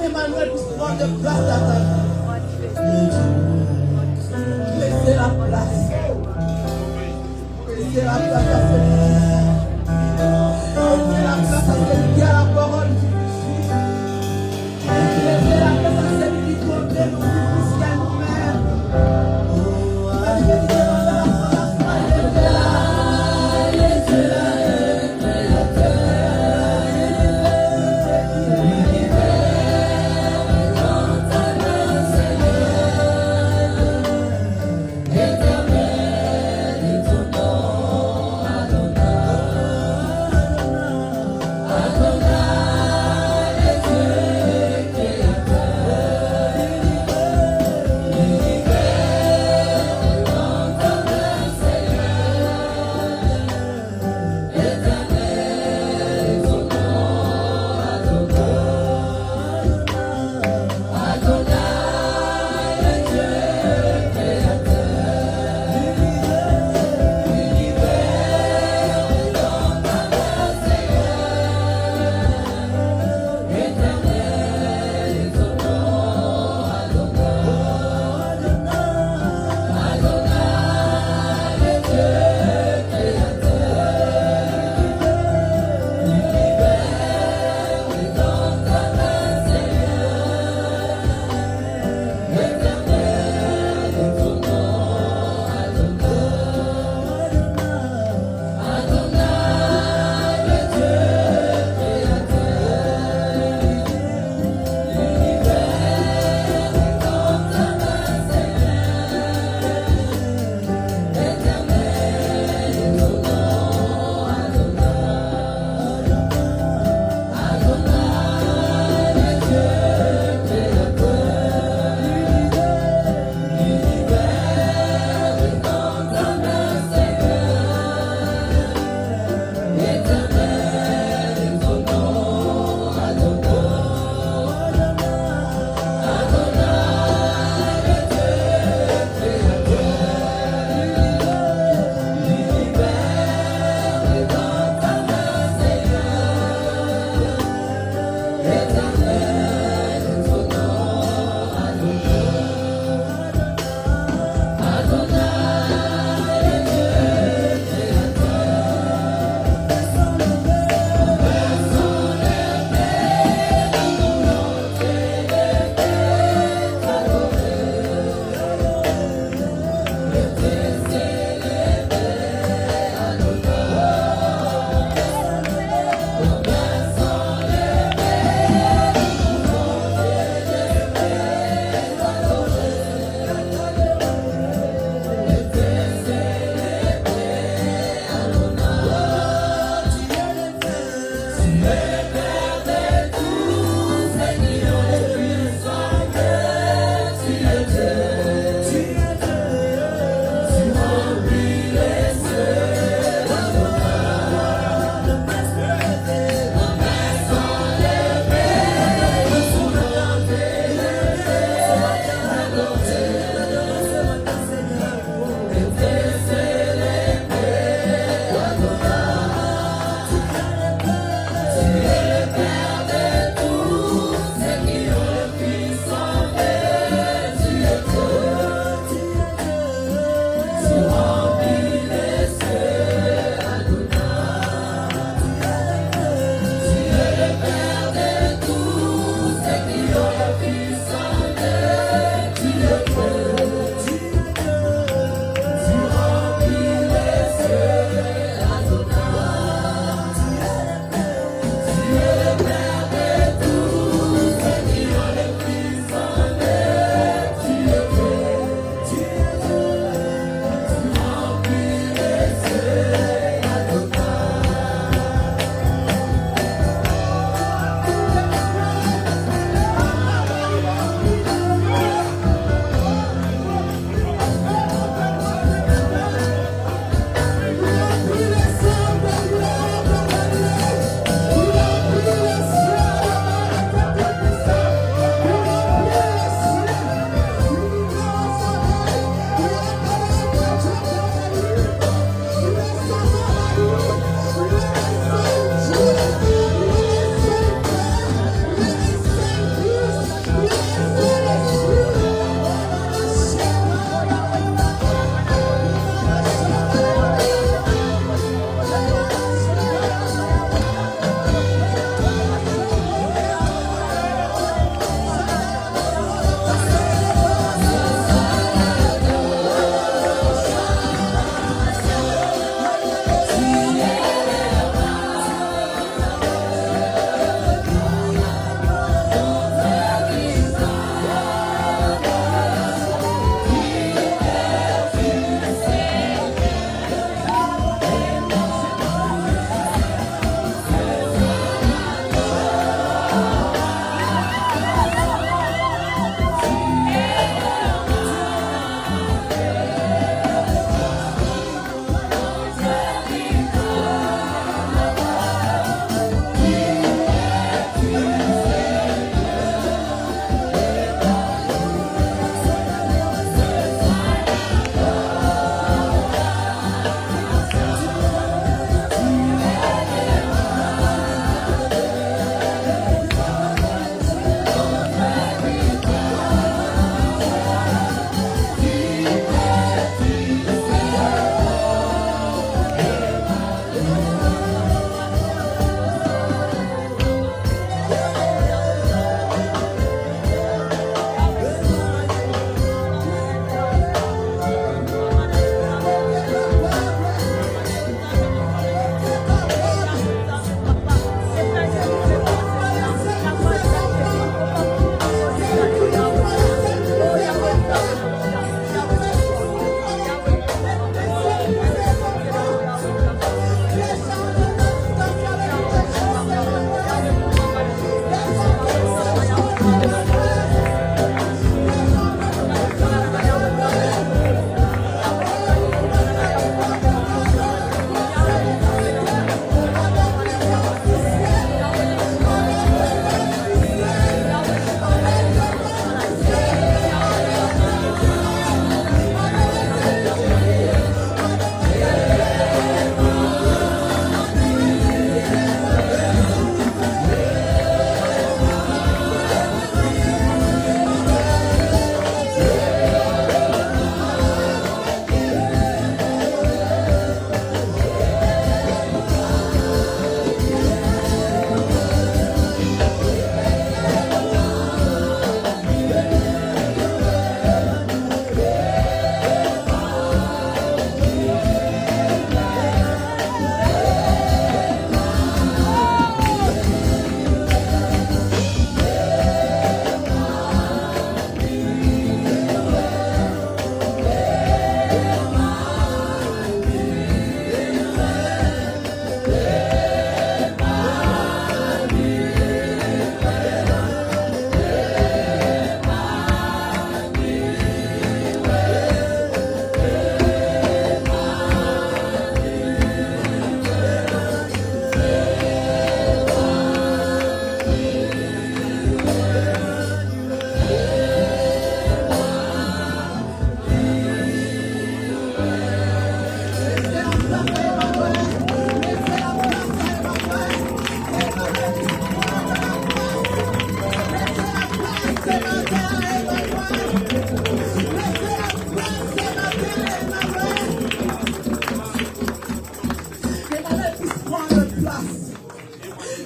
Emmanuel puisse prendre de place à ta vie. Laissez la place. Laissez la place à celui. Laissez la place à celui qui a la parole qui suit. Laissez la place à celui qui conduit nous jusqu'à nous-mêmes.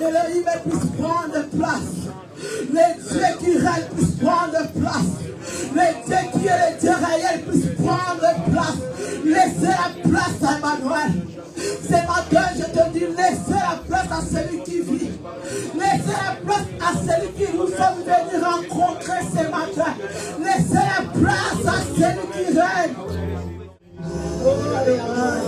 Elohim puisse prendre place. Les dieux qui règnent puissent prendre place. Les dieux qui est le Dieu réel puissent prendre place. Laissez la place à Emmanuel. Ce matin, je te dis, laissez la place à celui qui vit. Laissez la place à celui qui nous sommes venus rencontrer ce matin. Laissez la place à celui qui règne. Oh, Alléluia.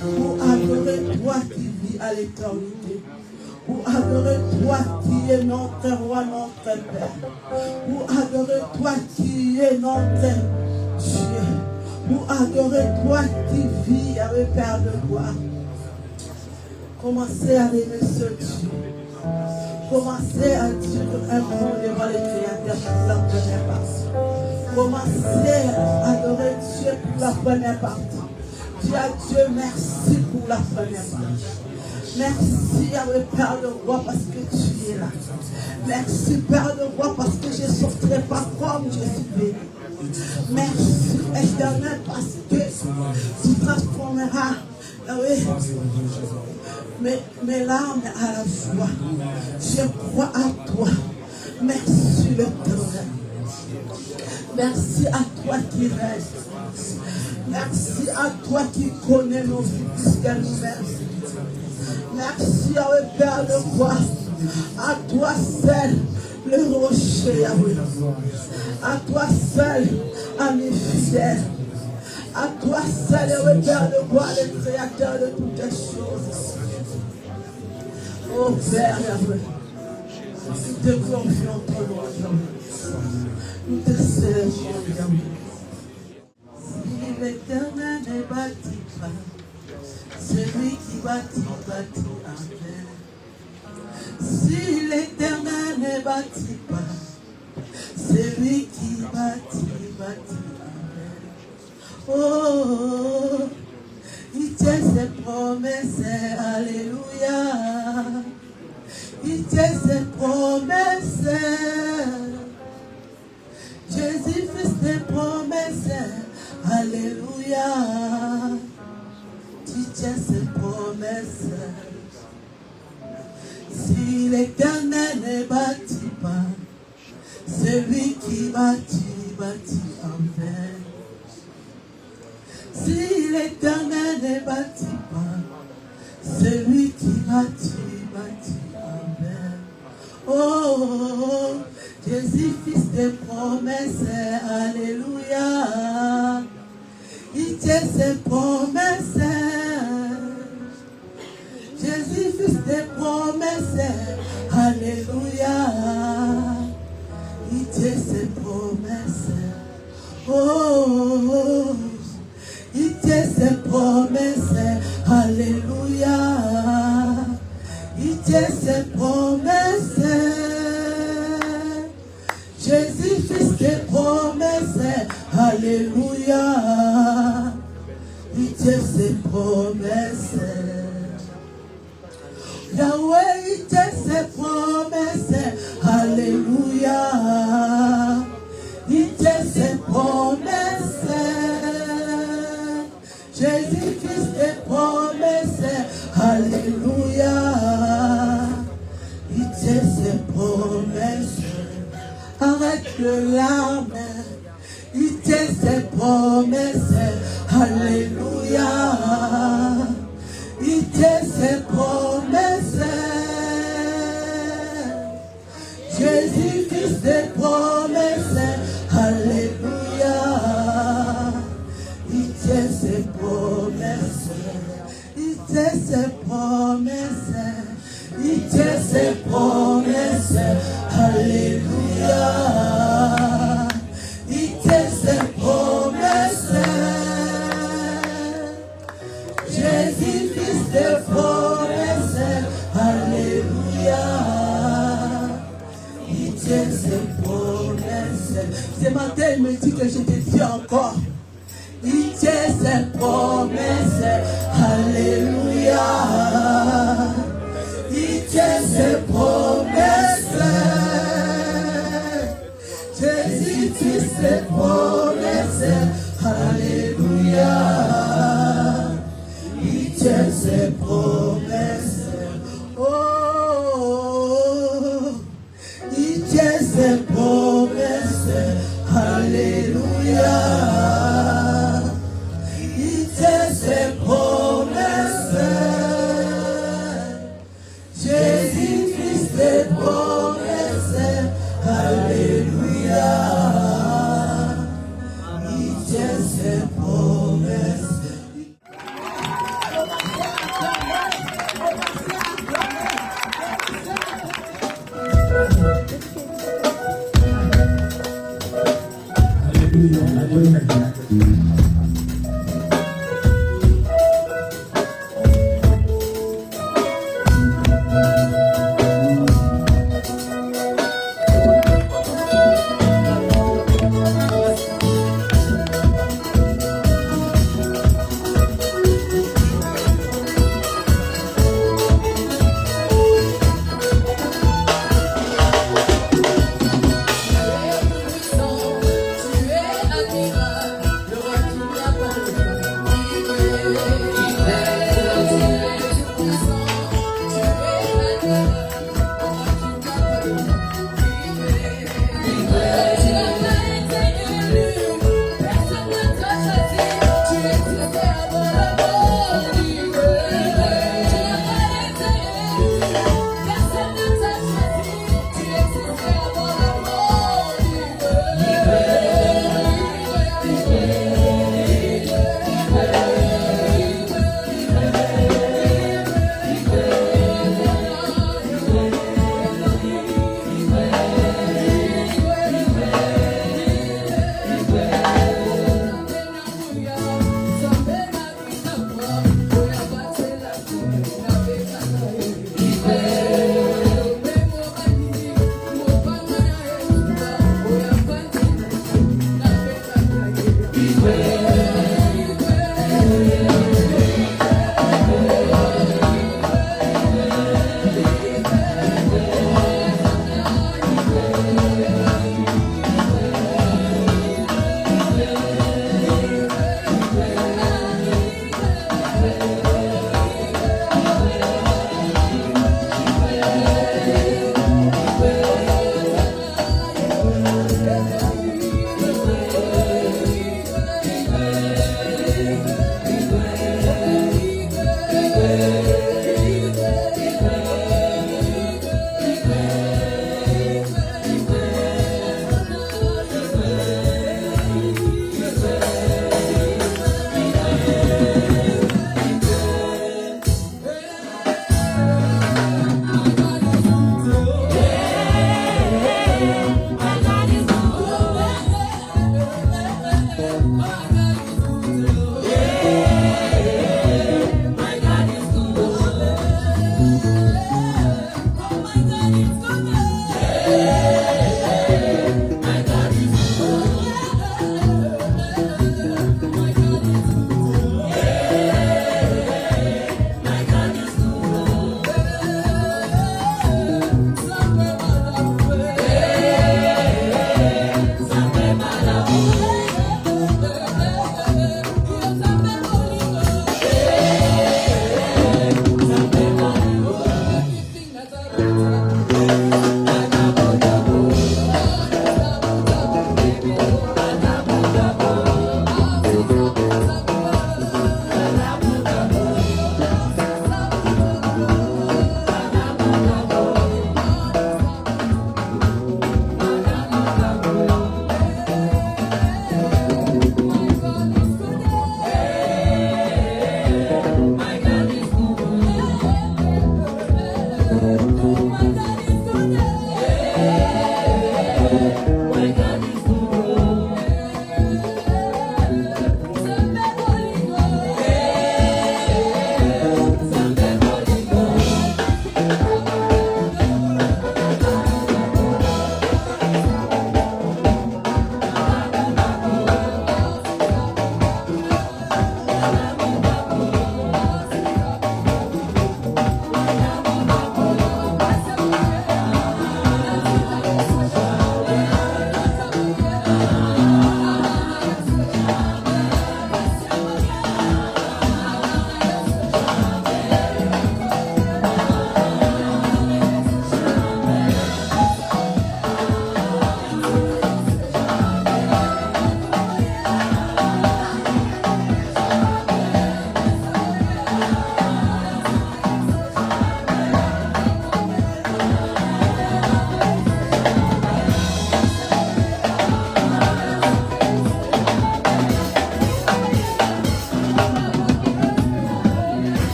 Pour adorer toi qui vis à l'éternité. Pour adorer toi qui es notre roi, notre Père. Pour adorer toi qui es notre Dieu. Pour adorer toi qui vis avec Père de gloire. Commencez à aimer ce Dieu. Commencez à dire un mot devant le Créateur pour la première partie. Commencez à adorer Dieu pour la première partie. Dis à Dieu merci pour la première partie. Merci à le Père de roi parce que tu es là. Merci Père de roi parce que je ne sortirai pas comme je suis béni. Merci Éternel parce que tu transformeras mes larmes à la joie. Je crois à toi. Merci l'Éternel. Merci à toi qui reste. Merci à toi qui connais nos vies plus qu'à nous-mêmes. Merci à le Père de roi. À toi seul, le rocher, Yahweh. À toi seul, ami fidèle. À toi seul, le Père de roi, le créateur de toutes les choses. Oh Père, Yahweh, nous te confions ton nom, nous te servons, Yahweh. Si l'Éternel ne bâtit pas, celui qui bâtit, bâtit en vain. Si l'Éternel ne bâtit pas, celui qui bâtit, bâtit en vain. Oh, il tient ses promesses, alléluia. Il tient ses promesses. Jésus fait ses promesses, alléluia. Il tient ses promesses. Si l'Éternel ne bâtit pas, celui qui bâtit, bâtit en vain. Si l'Éternel ne bâtit pas, celui qui bâtit, bâtit en vain. Oh, Jésus fils des promesses, alléluia. Il tient ses promesses. Jésus fils des promesses, alléluia. Il tient ses promesses. Oh, il tient ses promesses, alléluia. Il tient ses promesses. Jésus fils des promesses, alléluia. Il tient ses promesses. Yahweh, il tient ses promesses, alléluia. Il tient ses promesses. Jésus fils des promesses, alléluia. Il tient ses promesses. Arrête le larme. Il tient ses promesses, alléluia. Il tient ses promesses. Jésus fils des promesses, alléluia. Il tient ses promesses. Il tient ses promesses. Il tient ses promesses, alléluia. Il tient ses promesses. Jésus fils des promesses, alléluia. Il tient ses promesses. Ce matin, il me dit que je te dis encore. Il tient ses promesses, alléluia. Il tient ses promesses. Jésus fils des promesses, alléluia. Il tient ses promesses. Oh, il tient ses promesses, alléluia. Il tient ses promesses. Jésus fils des promesses, alléluia. Il tient ses promesses.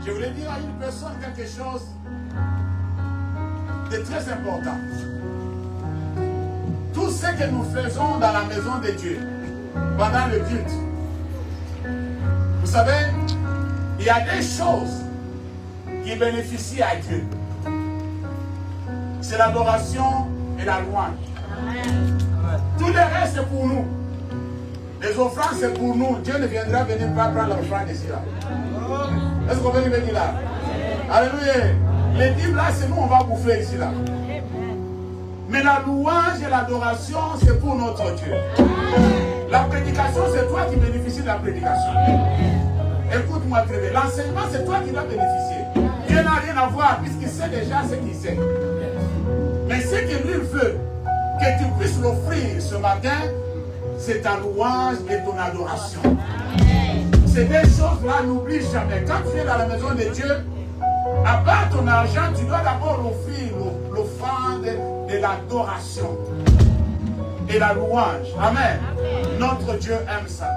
Je voulais dire à une personne quelque chose de très important. Tout ce que nous faisons dans la maison de Dieu, pendant le culte, vous savez, il y a des choses qui bénéficient à Dieu. C'est l'adoration et la louange. Tout le reste, c'est pour nous. Les offrandes, c'est pour nous. Dieu ne viendra venir pas prendre l'offrande ici. Là. Est-ce qu'on peut venir là? Alléluia. Les dîmes là, c'est nous, on va bouffer ici là. Mais la louange et l'adoration, c'est pour notre Dieu. La prédication, c'est toi qui bénéficies de la prédication. Écoute-moi très bien. L'enseignement, c'est toi qui dois bénéficier. Dieu n'a rien à voir, puisqu'il sait déjà ce qu'il sait. Mais ce que lui veut, que tu puisses l'offrir ce matin, c'est ta louange et ton adoration. C'est des choses-là, n'oublie jamais. Quand tu es dans la maison de Dieu, à part ton argent, tu dois d'abord offrir l'offrande de l'adoration et la louange. Amen. Notre Dieu aime ça.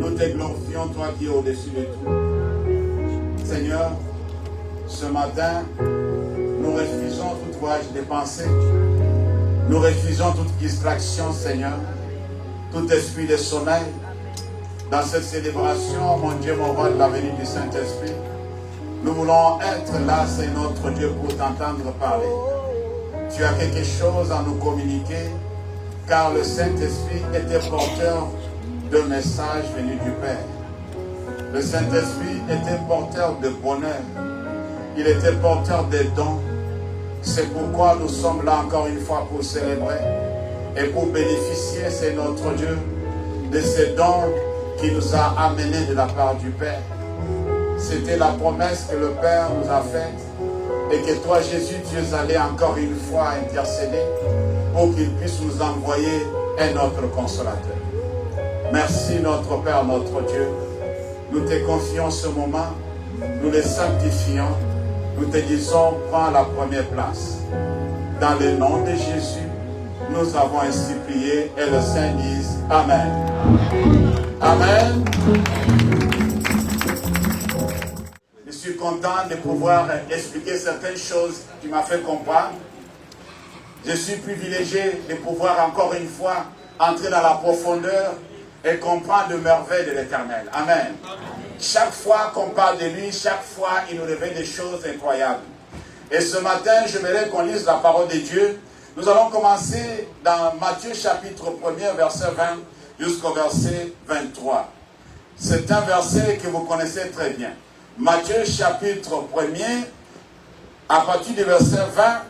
Nous te glorifions, toi qui es au-dessus de tout. Seigneur, ce matin, nous refusons tout voyage de pensée. Nous refusons toute distraction, Seigneur. Tout esprit de sommeil. Dans cette célébration, mon Dieu, mon roi, de la venue du Saint-Esprit, nous voulons être là, c'est notre Dieu, pour t'entendre parler. Tu as quelque chose à nous communiquer, car le Saint-Esprit était porteur de messages venus du Père. Le Saint-Esprit était porteur de bonheur. Il était porteur des dons. C'est pourquoi nous sommes là encore une fois pour célébrer et pour bénéficier, c'est notre Dieu, de ces dons qui nous a amenés de la part du Père. C'était la promesse que le Père nous a faite et que toi, Jésus, tu es allé encore une fois intercéder pour qu'il puisse nous envoyer un autre consolateur. Merci notre Père, notre Dieu. Nous te confions ce moment, nous le sanctifions, nous te disons, prends la première place. Dans le nom de Jésus, nous avons ainsi prié et le Saint dise Amen. Amen. Je suis content de pouvoir expliquer certaines choses qui m'ont fait comprendre. Je suis privilégié de pouvoir encore une fois entrer dans la profondeur et comprendre le merveille de l'Éternel. Amen. Chaque fois qu'on parle de lui, chaque fois il nous révèle des choses incroyables. Et ce matin, j'aimerais qu'on lise la parole de Dieu. Nous allons commencer dans Matthieu chapitre 1er, verset 20 jusqu'au verset 23. C'est un verset que vous connaissez très bien. Matthieu chapitre 1er, à partir du verset 20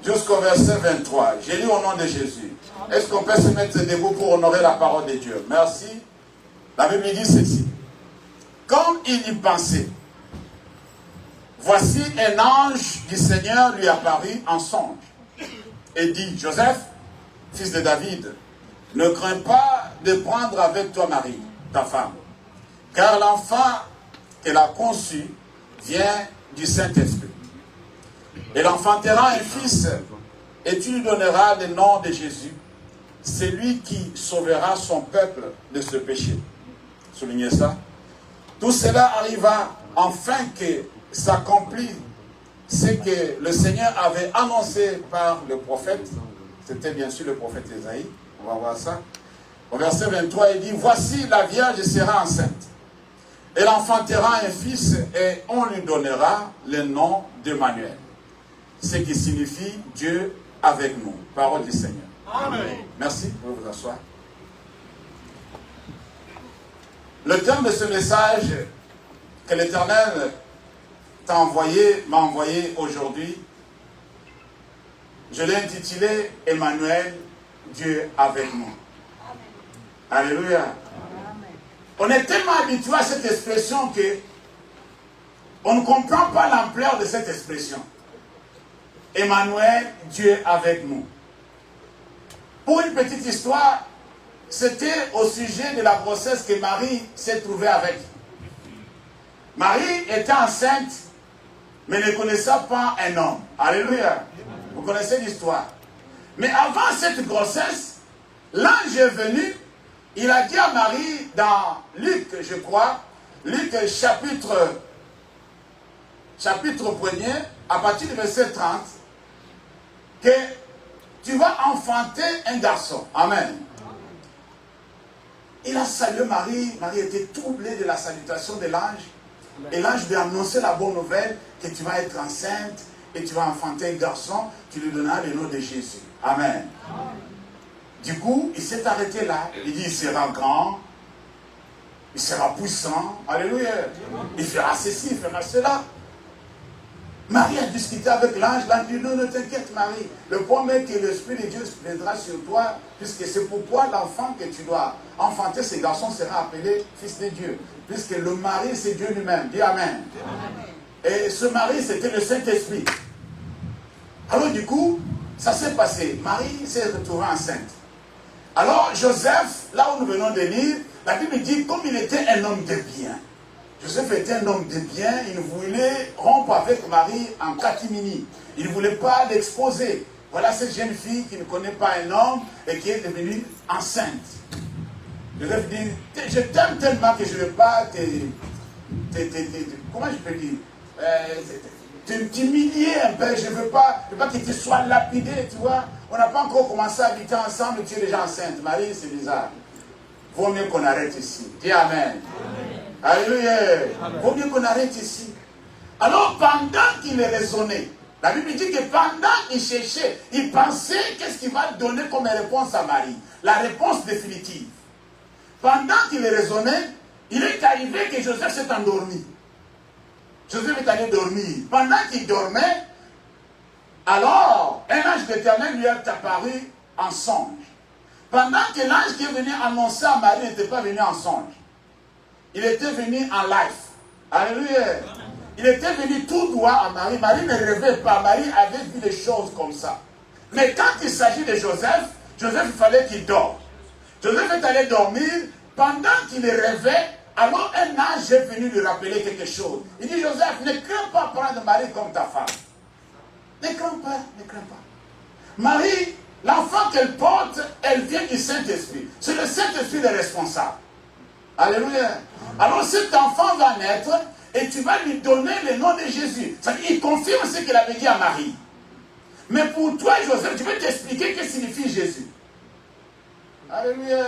jusqu'au verset 23. J'ai lu au nom de Jésus. Est-ce qu'on peut se mettre debout pour honorer la parole de Dieu? Merci. La Bible dit ceci. Comme il y pensait, voici un ange du Seigneur lui apparut en songe et dit, Joseph, fils de David, ne crains pas de prendre avec toi Marie, ta femme, car l'enfant qu'elle a conçu vient du Saint-Esprit. Elle enfantera un fils et tu lui donneras le nom de Jésus, celui qui sauvera son peuple de ce péché. Soulignez ça. Tout cela arriva afin que s'accomplisse ce que le Seigneur avait annoncé par le prophète. C'était bien sûr le prophète Ésaïe. On va voir ça. Au verset 23, il dit, voici la Vierge sera enceinte. Elle enfantera un fils et on lui donnera le nom d'Emmanuel. Ce qui signifie Dieu avec nous. Parole du Seigneur. Amen. Merci, vous pouvez vous asseoir. Le thème de ce message que l'Éternel m'a envoyé aujourd'hui, je l'ai intitulé Emmanuel, Dieu avec nous. Amen. Alléluia. Amen. On est tellement habitué à cette expression que on ne comprend pas l'ampleur de cette expression. Emmanuel, Dieu avec nous. Pour une petite histoire, c'était au sujet de la grossesse que Marie s'est trouvée avec. Marie était enceinte, mais ne connaissait pas un homme. Alléluia. Vous connaissez l'histoire. Mais avant cette grossesse, l'ange est venu, il a dit à Marie, dans Luc, je crois, Luc chapitre 1er, à partir du verset 30, que tu vas enfanter un garçon. Amen. Il a salué Marie. Marie était troublée de la salutation de l'ange. Et l'ange lui a annoncé la bonne nouvelle que tu vas être enceinte et tu vas enfanter un garçon. Tu lui donneras le nom de Jésus. Amen. Du coup, il s'est arrêté là. Il dit, il sera grand. Il sera puissant. Alléluia. Il fera ceci, il fera cela. Marie a discuté avec l'ange. L'ange dit, non, ne t'inquiète Marie. Le point est que l'Esprit de Dieu se viendra sur toi, puisque c'est pourquoi l'enfant que tu dois enfanter, ce garçon sera appelé Fils de Dieu. Puisque le mari, c'est Dieu lui-même. Dis Amen. Amen. Et ce mari, c'était le Saint-Esprit. Alors du coup, ça s'est passé. Marie s'est retrouvée enceinte. Alors Joseph, là où nous venons de lire, la Bible dit, comme il était un homme de bien, Joseph était un homme de bien, il voulait rompre avec Marie en catimini. Il ne voulait pas l'exposer. Voilà cette jeune fille qui ne connaît pas un homme et qui est devenue enceinte. Joseph dit, je t'aime tellement que je ne vais pas comment je peux dire, t'humilier un peu, je ne veux pas que tu sois lapidé, tu vois. On n'a pas encore commencé à habiter ensemble, tu es déjà enceinte. Marie, c'est bizarre. Vaut mieux qu'on arrête ici. Dis Amen. Alléluia. Vaut mieux qu'on arrête ici. Alors, pendant qu'il raisonnait, la Bible dit que pendant qu'il cherchait, il pensait qu'est-ce qu'il va donner comme réponse à Marie. La réponse définitive. Pendant qu'il raisonnait, il est arrivé que Joseph s'est endormi. Joseph est allé dormir. Pendant qu'il dormait, alors un ange d'Éternel lui est apparu en songe. Pendant que l'ange qui est venu annoncer à Marie n'était pas venu en songe. Il était venu en live. Alléluia. Il était venu tout droit à Marie. Marie ne rêvait pas. Marie avait vu les choses comme ça. Mais quand il s'agit de Joseph, Joseph, il fallait qu'il dorme. Joseph est allé dormir. Pendant qu'il rêvait, alors un ange est venu lui rappeler quelque chose. Il dit, Joseph, ne crains pas prendre Marie comme ta femme. Ne crains pas, ne crains pas. Marie, l'enfant qu'elle porte, elle vient du Saint-Esprit. C'est le Saint-Esprit le responsable. Alléluia. Alors cet enfant va naître et tu vas lui donner le nom de Jésus. C'est-à-dire, il confirme ce qu'il avait dit à Marie. Mais pour toi, Joseph, je vais t'expliquer ce que signifie Jésus. Alléluia.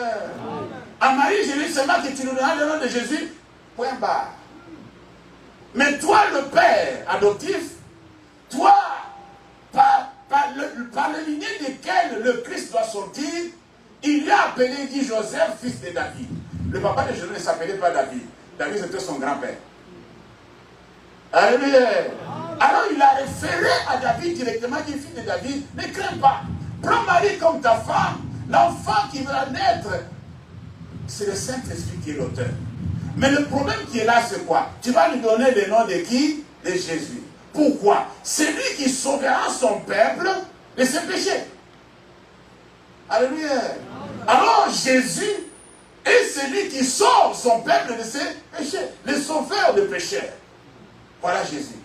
À Marie, je lui dis seulement que tu nous donneras le nom de Jésus. Point barre. Mais toi, le père adoptif, toi, par le lignée desquels le Christ doit sortir, il lui a appelé, il dit Joseph, fils de David. Le papa de Joseph ne s'appelait pas David. David, c'était son grand-père. Alléluia. Alors il a référé à David directement, dit fils de David, ne crains pas. Prends Marie comme ta femme. L'enfant qui va naître, c'est le Saint-Esprit qui est l'auteur. Mais le problème qui est là, c'est quoi? Tu vas lui donner le nom de qui? De Jésus. Pourquoi? C'est lui qui sauvera son peuple de ses péchés. Alléluia. Alors Jésus est celui qui sauve son peuple de ses péchés. Le sauveur de pécheurs. Voilà Jésus.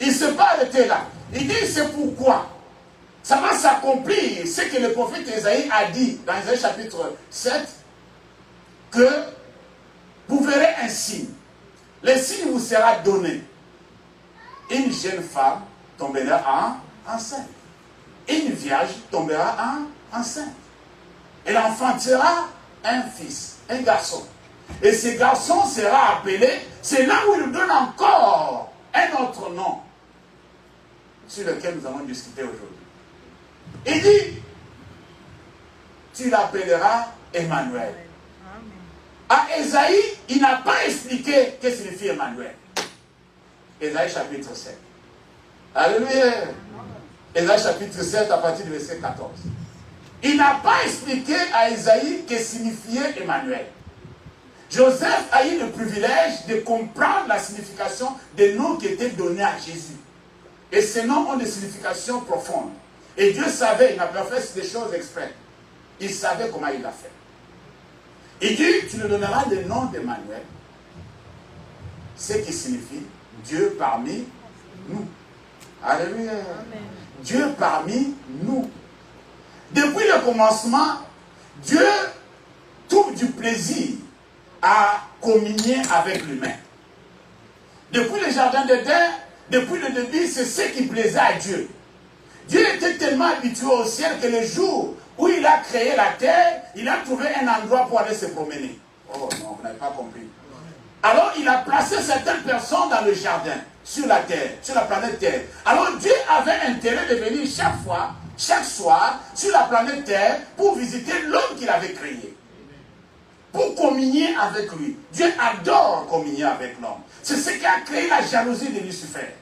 Il ne s'est pas arrêté là. Il dit c'est pourquoi ça va s'accomplir ce que le prophète Isaïe a dit dans Isaïe chapitre 7, que vous verrez un signe. Le signe vous sera donné. Une jeune femme tombera enceinte. Une vierge tombera enceinte. Et l'enfantera un fils, un garçon. Et ce garçon sera appelé, c'est là où il nous donne encore un autre nom sur lequel nous allons discuter aujourd'hui. Il dit, tu l'appelleras Emmanuel. À Esaïe, il n'a pas expliqué ce que signifie Emmanuel. Esaïe chapitre 7. Alléluia. Esaïe chapitre 7 à partir du verset 14. Il n'a pas expliqué à Esaïe ce que signifiait Emmanuel. Joseph a eu le privilège de comprendre la signification des noms qui étaient donnés à Jésus. Et ces noms ont des significations profondes. Et Dieu savait, il n'a pas fait des choses exprès. Il savait comment il l'a fait. Il dit, tu nous donneras le nom d'Emmanuel, ce qui signifie Dieu parmi nous. Alléluia. Amen. Dieu parmi nous. Depuis le commencement, Dieu trouve du plaisir à communier avec l'humain. Depuis le jardin d'Éden, depuis le début, c'est ce qui plaisait à Dieu. Dieu était tellement habitué au ciel que le jour où il a créé la terre, il a trouvé un endroit pour aller se promener. Oh non, vous n'avez pas compris. Alors il a placé certaines personnes dans le jardin, sur la terre, sur la planète Terre. Alors Dieu avait intérêt de venir chaque fois, chaque soir, sur la planète Terre pour visiter l'homme qu'il avait créé. Pour communier avec lui. Dieu adore communier avec l'homme. C'est ce qui a créé la jalousie de Lucifer.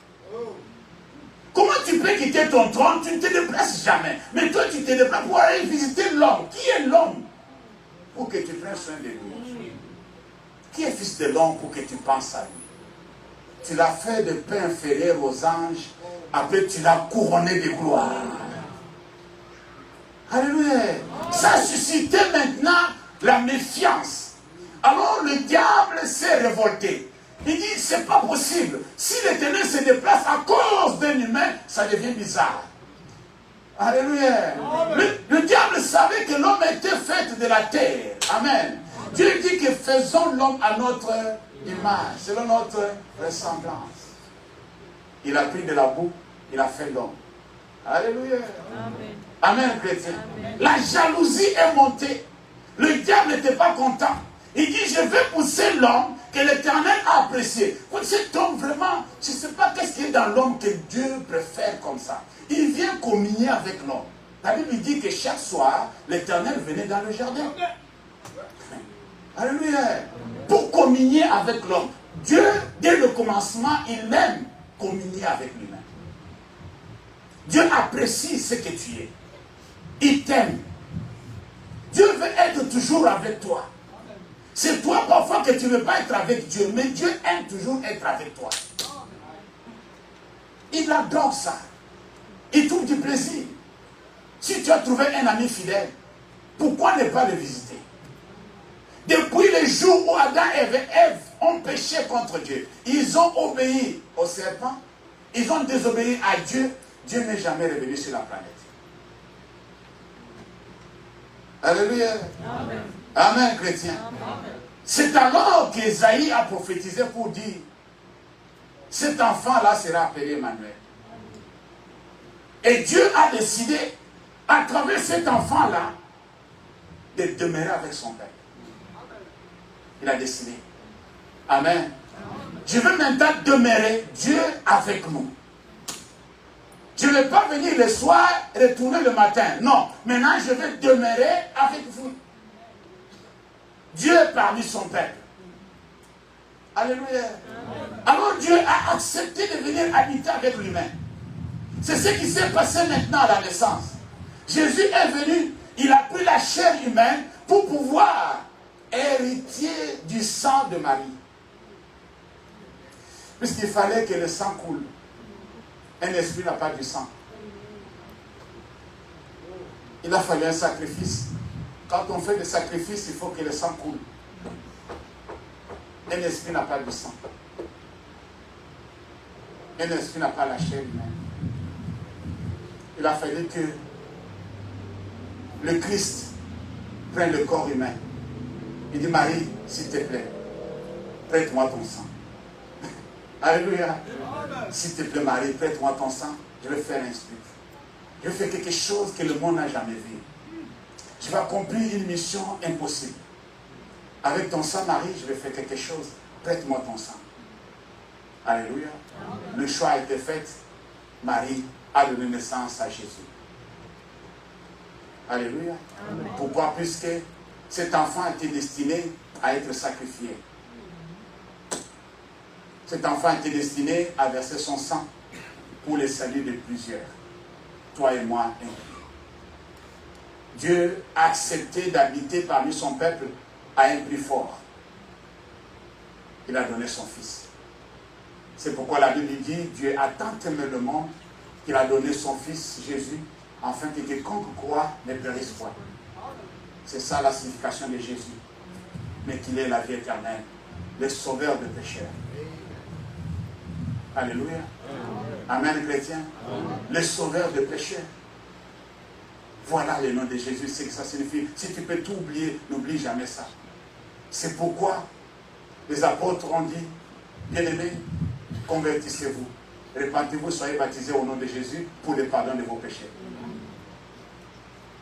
Comment tu peux quitter ton trône? Tu ne te déplaces jamais. Mais toi, tu te déplaces pour aller visiter l'homme. Qui est l'homme? Pour que tu prennes soin de lui. Qui est fils de l'homme pour que tu penses à lui? Tu l'as fait de pain inférieur aux anges. Après, tu l'as couronné de gloire. Alléluia. Ça a suscité maintenant la méfiance. Alors le diable s'est révolté. Il dit, c'est pas possible. Si l'Éternel se déplace à cause d'un humain, ça devient bizarre. Alléluia. Le diable savait que l'homme était fait de la terre. Amen. Dieu dit que faisons l'homme à notre image, selon notre ressemblance. Il a pris de la boue, il a fait l'homme. Alléluia. Amen, chrétien. La jalousie est montée. Le diable n'était pas content. Il dit, je vais pousser l'homme que l'Éternel a apprécié. Cet homme, vraiment, je ne sais pas qu'est-ce qu'il y a dans l'homme que Dieu préfère comme ça. Il vient communier avec l'homme. La Bible dit que chaque soir, l'Éternel venait dans le jardin. Alléluia. Pour communier avec l'homme. Dieu, dès le commencement, il aime communier avec lui-même. Dieu apprécie ce que tu es. Il t'aime. Dieu veut être toujours avec toi. C'est toi parfois que tu ne veux pas être avec Dieu, mais Dieu aime toujours être avec toi. Il adore ça. Il trouve du plaisir. Si tu as trouvé un ami fidèle, pourquoi ne pas le visiter? Depuis le jour où Adam et Ève ont péché contre Dieu, ils ont obéi au serpent, ils ont désobéi à Dieu, Dieu n'est jamais revenu sur la planète. Alléluia. Amen. Amen, chrétien. C'est alors qu'Ésaïe a prophétisé pour dire, cet enfant-là sera appelé Emmanuel. Et Dieu a décidé, à travers cet enfant-là, de demeurer avec son Père. Il a décidé. Amen. Je veux maintenant demeurer Dieu avec nous. Je ne vais pas venir le soir et retourner le matin. Non. Maintenant, je vais demeurer avec vous. Dieu parmi son peuple. Alléluia. Alors Dieu a accepté de venir habiter avec lui-même. C'est ce qui s'est passé maintenant à la naissance. Jésus est venu, il a pris la chair humaine pour pouvoir hériter du sang de Marie. Puisqu'il fallait que le sang coule. Un esprit n'a pas du sang. Il a fallu un sacrifice. Quand on fait des sacrifices, il faut que le sang coule. Un esprit n'a pas du sang. Un esprit n'a pas la chair humaine. Il a fallu que le Christ prenne le corps humain. Il dit, Marie, s'il te plaît, prête-moi ton sang. Alléluia. S'il te plaît, Marie, prête-moi ton sang. Je vais faire un truc. Je vais faire quelque chose que le monde n'a jamais vu. Je vais accomplir une mission impossible. Avec ton sang, Marie, je vais faire quelque chose. Prête-moi ton sang. Alléluia. Le choix a été fait. Marie a donné naissance à Jésus. Alléluia. Amen. Pourquoi? Puisque cet enfant était destiné à être sacrifié. Cet enfant était destiné à verser son sang pour le salut de plusieurs. Toi et moi inclus. Dieu a accepté d'habiter parmi son peuple à un prix fort. Il a donné son fils. C'est pourquoi la Bible dit, Dieu a tant aimé le monde qu'il a donné son fils Jésus, afin que quiconque croit ne périsse point. C'est ça la signification de Jésus. Mais qu'il ait la vie éternelle, le sauveur des pécheurs. Alléluia. Amen, chrétien. Le sauveur des pécheurs. Voilà le nom de Jésus, c'est que ça signifie. Si tu peux tout oublier, n'oublie jamais ça. C'est pourquoi les apôtres ont dit, bien-aimés, convertissez-vous. Répentez-vous, soyez baptisés au nom de Jésus pour le pardon de vos péchés.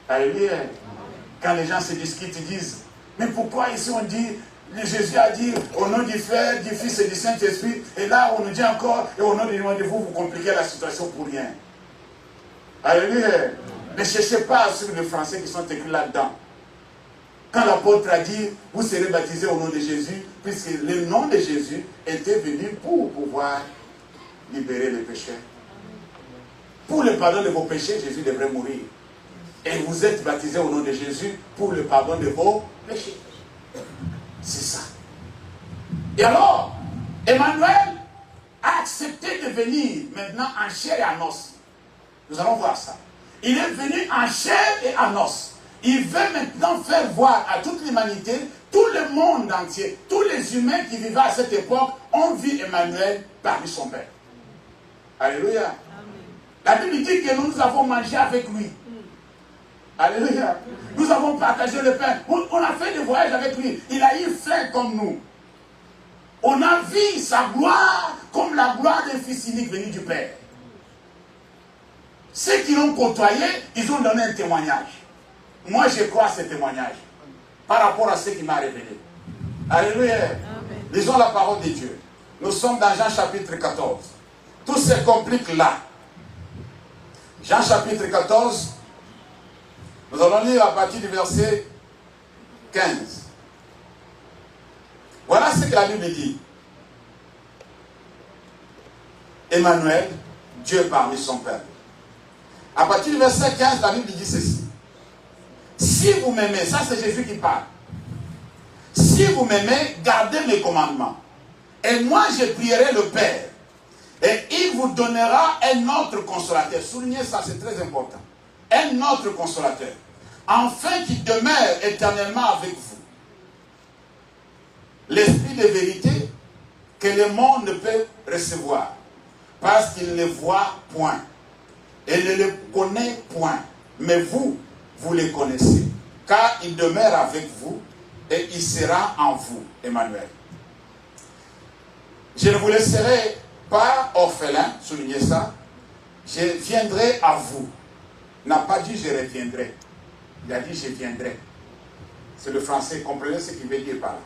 Alléluia. Quand les gens se discutent, ils disent, mais pourquoi ici on dit, Jésus a dit au nom du Père, du Fils et du Saint-Esprit, et là on nous dit encore, et au nom de vous, vous compliquez la situation pour rien. Alléluia. Ne cherchez pas sur les Français qui sont écrits là-dedans. Quand l'apôtre a dit, vous serez baptisés au nom de Jésus, puisque le nom de Jésus était venu pour pouvoir libérer les pécheurs. Pour le pardon de vos péchés, Jésus devrait mourir. Et vous êtes baptisés au nom de Jésus pour le pardon de vos péchés. C'est ça. Et alors, Emmanuel a accepté de venir maintenant en chair et en os. Nous allons voir ça. Il est venu en chair et en os. Il veut maintenant faire voir à toute l'humanité, tout le monde entier, tous les humains qui vivaient à cette époque ont vu Emmanuel parmi son Père. Alléluia. Amen. La Bible dit que nous avons mangé avec lui. Alléluia. Nous avons partagé le pain. On a fait des voyages avec lui. Il a eu faim comme nous. On a vu sa gloire comme la gloire d'un fils unique venu du Père. Ceux qui l'ont côtoyé, ils ont donné un témoignage. Moi, je crois à ce témoignage par rapport à ce qu'il m'a révélé. Alléluia. Amen. Lisons la parole de Dieu. Nous sommes dans Jean chapitre 14. Tout se complique là. Jean chapitre 14. Nous allons lire à partir du verset 15. Voilà ce que la Bible dit. Emmanuel, Dieu parmi son peuple. À partir du verset 15, la Bible dit ceci. Si vous m'aimez, ça c'est Jésus qui parle. Si vous m'aimez, gardez mes commandements. Et moi je prierai le Père. Et il vous donnera un autre consolateur. Soulignez ça, c'est très important. Un autre consolateur. Afin qu'il demeure éternellement avec vous. L'esprit de vérité que le monde ne peut recevoir. Parce qu'il ne voit point. Et ne le connaît point. Mais vous, vous le connaissez. Car il demeure avec vous et il sera en vous, Emmanuel. Je ne vous laisserai pas orphelin, soulignez ça. Je viendrai à vous. Il n'a pas dit je reviendrai. Il a dit je viendrai. C'est le français, comprenez ce qu'il veut dire par là.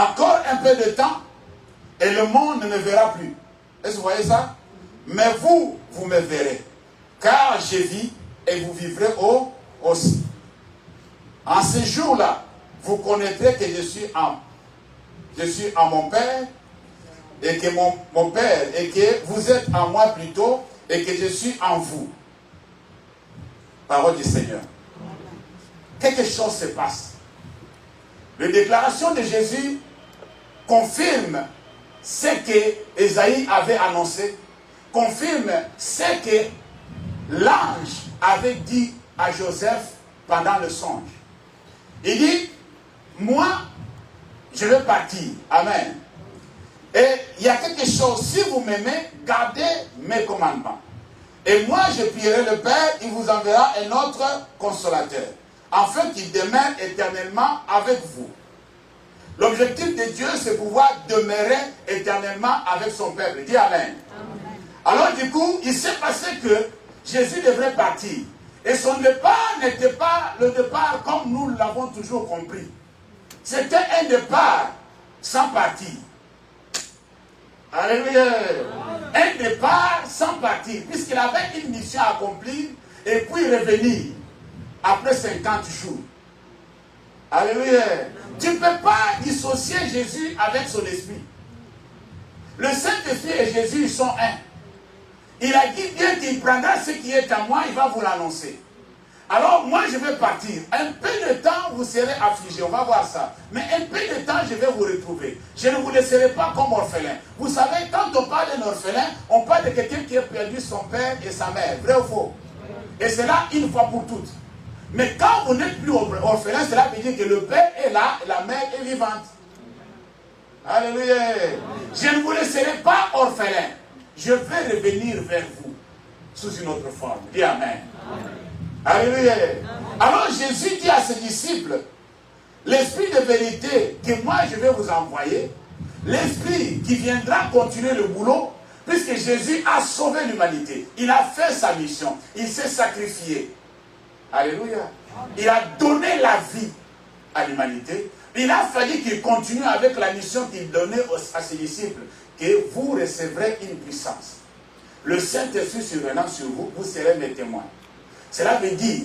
Encore un peu de temps et le monde ne me verra plus. Est-ce que vous voyez ça? Mais vous, vous me verrez. Car je vis et vous vivrez aussi. En ce jour-là, vous connaîtrez que je suis en mon Père et que mon Père et que vous êtes en moi plutôt et que je suis en vous. Parole du Seigneur. Quelque chose se passe. La déclaration de Jésus confirme ce que Ésaïe avait annoncé, confirme ce que l'ange avait dit à Joseph pendant le songe. Il dit, moi, je vais partir. Amen. Et il y a quelque chose, si vous m'aimez, gardez mes commandements. Et moi, je prierai le Père, il vous enverra un autre consolateur, afin qu'il demeure éternellement avec vous. L'objectif de Dieu, c'est pouvoir demeurer éternellement avec son peuple. Dis Amen. Amen. Alors du coup, il s'est passé que Jésus devrait partir. Et son départ n'était pas le départ comme nous l'avons toujours compris. C'était un départ sans partir. Alléluia. Un départ sans partir, puisqu'il avait une mission à accomplir et puis revenir après 50 jours. Alléluia. Tu ne peux pas dissocier Jésus avec son esprit. Le Saint-Esprit et Jésus, ils sont un. Il a dit bien qu'il prendra ce qui est à moi, il va vous l'annoncer. Alors moi je vais partir. Un peu de temps vous serez affligés, on va voir ça. Mais un peu de temps je vais vous retrouver. Je ne vous laisserai pas comme orphelin. Vous savez, quand on parle d'un orphelin, on parle de quelqu'un qui a perdu son père et sa mère. Vrai ou faux? Et c'est là une fois pour toutes. Mais quand vous n'êtes plus orphelin, cela veut dire que le père est là et la mère est vivante. Alléluia. Je ne vous laisserai pas orphelin. Je vais revenir vers vous sous une autre forme. Dis Amen. Amen. Alléluia. Alors Jésus dit à ses disciples, l'esprit de vérité que moi je vais vous envoyer, l'esprit qui viendra continuer le boulot, puisque Jésus a sauvé l'humanité. Il a fait sa mission. Il s'est sacrifié. Alléluia. Il a donné la vie à l'humanité. Il a fallu qu'il continue avec la mission qu'il donnait à ses disciples, que vous recevrez une puissance. Le Saint-Esprit survenant sur vous, vous serez mes témoins. Cela veut dire,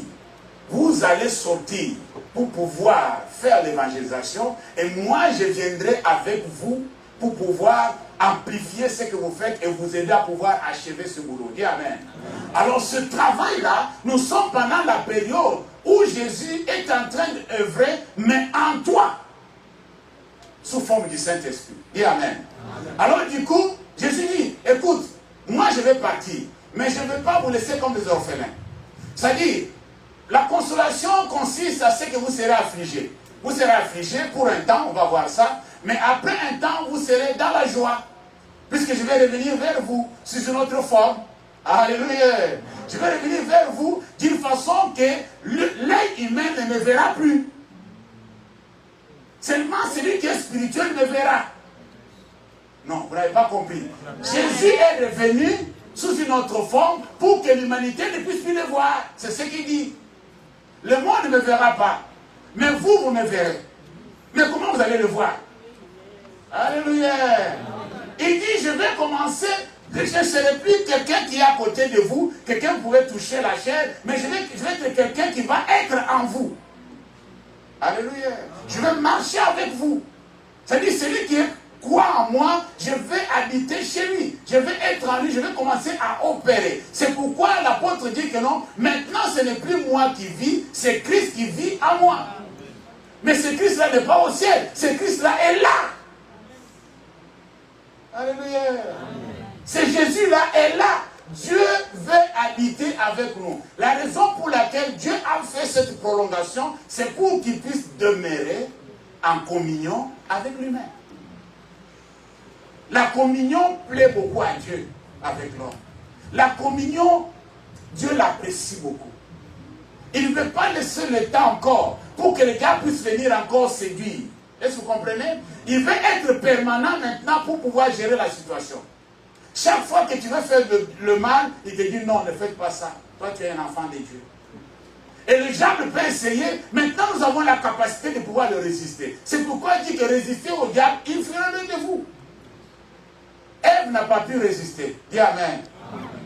vous allez sortir pour pouvoir faire l'évangélisation et moi je viendrai avec vous pour pouvoir amplifier ce que vous faites et vous aider à pouvoir achever ce boulot. Dis Amen. Alors ce travail-là, nous sommes pendant la période où Jésus est en train d'œuvrer, mais en toi, sous forme du Saint-Esprit. Dis Amen. Alors du coup, Jésus dit, écoute, moi je vais partir, mais je ne vais pas vous laisser comme des orphelins. C'est-à-dire, la consolation consiste à ce que vous serez affligés. Vous serez affligés pour un temps, on va voir ça, mais après un temps, vous serez dans la joie, puisque je vais revenir vers vous sous une autre forme. Alléluia. Je vais revenir vers vous d'une façon que l'œil humain ne me verra plus. Seulement celui qui est spirituel me verra. Non, vous n'avez pas compris. Jésus est revenu sous une autre forme pour que l'humanité ne puisse plus le voir. C'est ce qu'il dit. Le monde ne me verra pas. Mais vous, vous me verrez. Mais comment vous allez le voir? Alléluia. Il dit, je vais commencer, je ne serai plus quelqu'un qui est à côté de vous, quelqu'un qui pourrait toucher la chair, mais je vais être quelqu'un qui va être en vous. Alléluia. Je vais marcher avec vous. C'est-à-dire, celui qui croit en moi, je vais habiter chez lui. Je vais être en lui, je vais commencer à opérer. C'est pourquoi l'apôtre dit que non, maintenant ce n'est plus moi qui vis, c'est Christ qui vit en moi. Mais ce Christ-là n'est pas au ciel, ce Christ-là est là. Alléluia. Ce Jésus-là est là. Dieu veut habiter avec nous. La raison pour laquelle Dieu a fait cette prolongation, c'est pour qu'il puisse demeurer en communion avec lui-même. La communion plaît beaucoup à Dieu avec l'homme. La communion, Dieu l'apprécie beaucoup. Il ne veut pas laisser le temps encore pour que les gars puissent venir encore séduire. Est-ce que vous comprenez? Il veut être permanent maintenant pour pouvoir gérer la situation. Chaque fois que tu veux faire le mal, il te dit non, ne faites pas ça. Toi, tu es un enfant de Dieu. Et le diable peut essayer. Maintenant, nous avons la capacité de pouvoir le résister. C'est pourquoi il dit que résister au diable, il fera l'un de vous. Ève n'a pas pu résister. Dis Amen.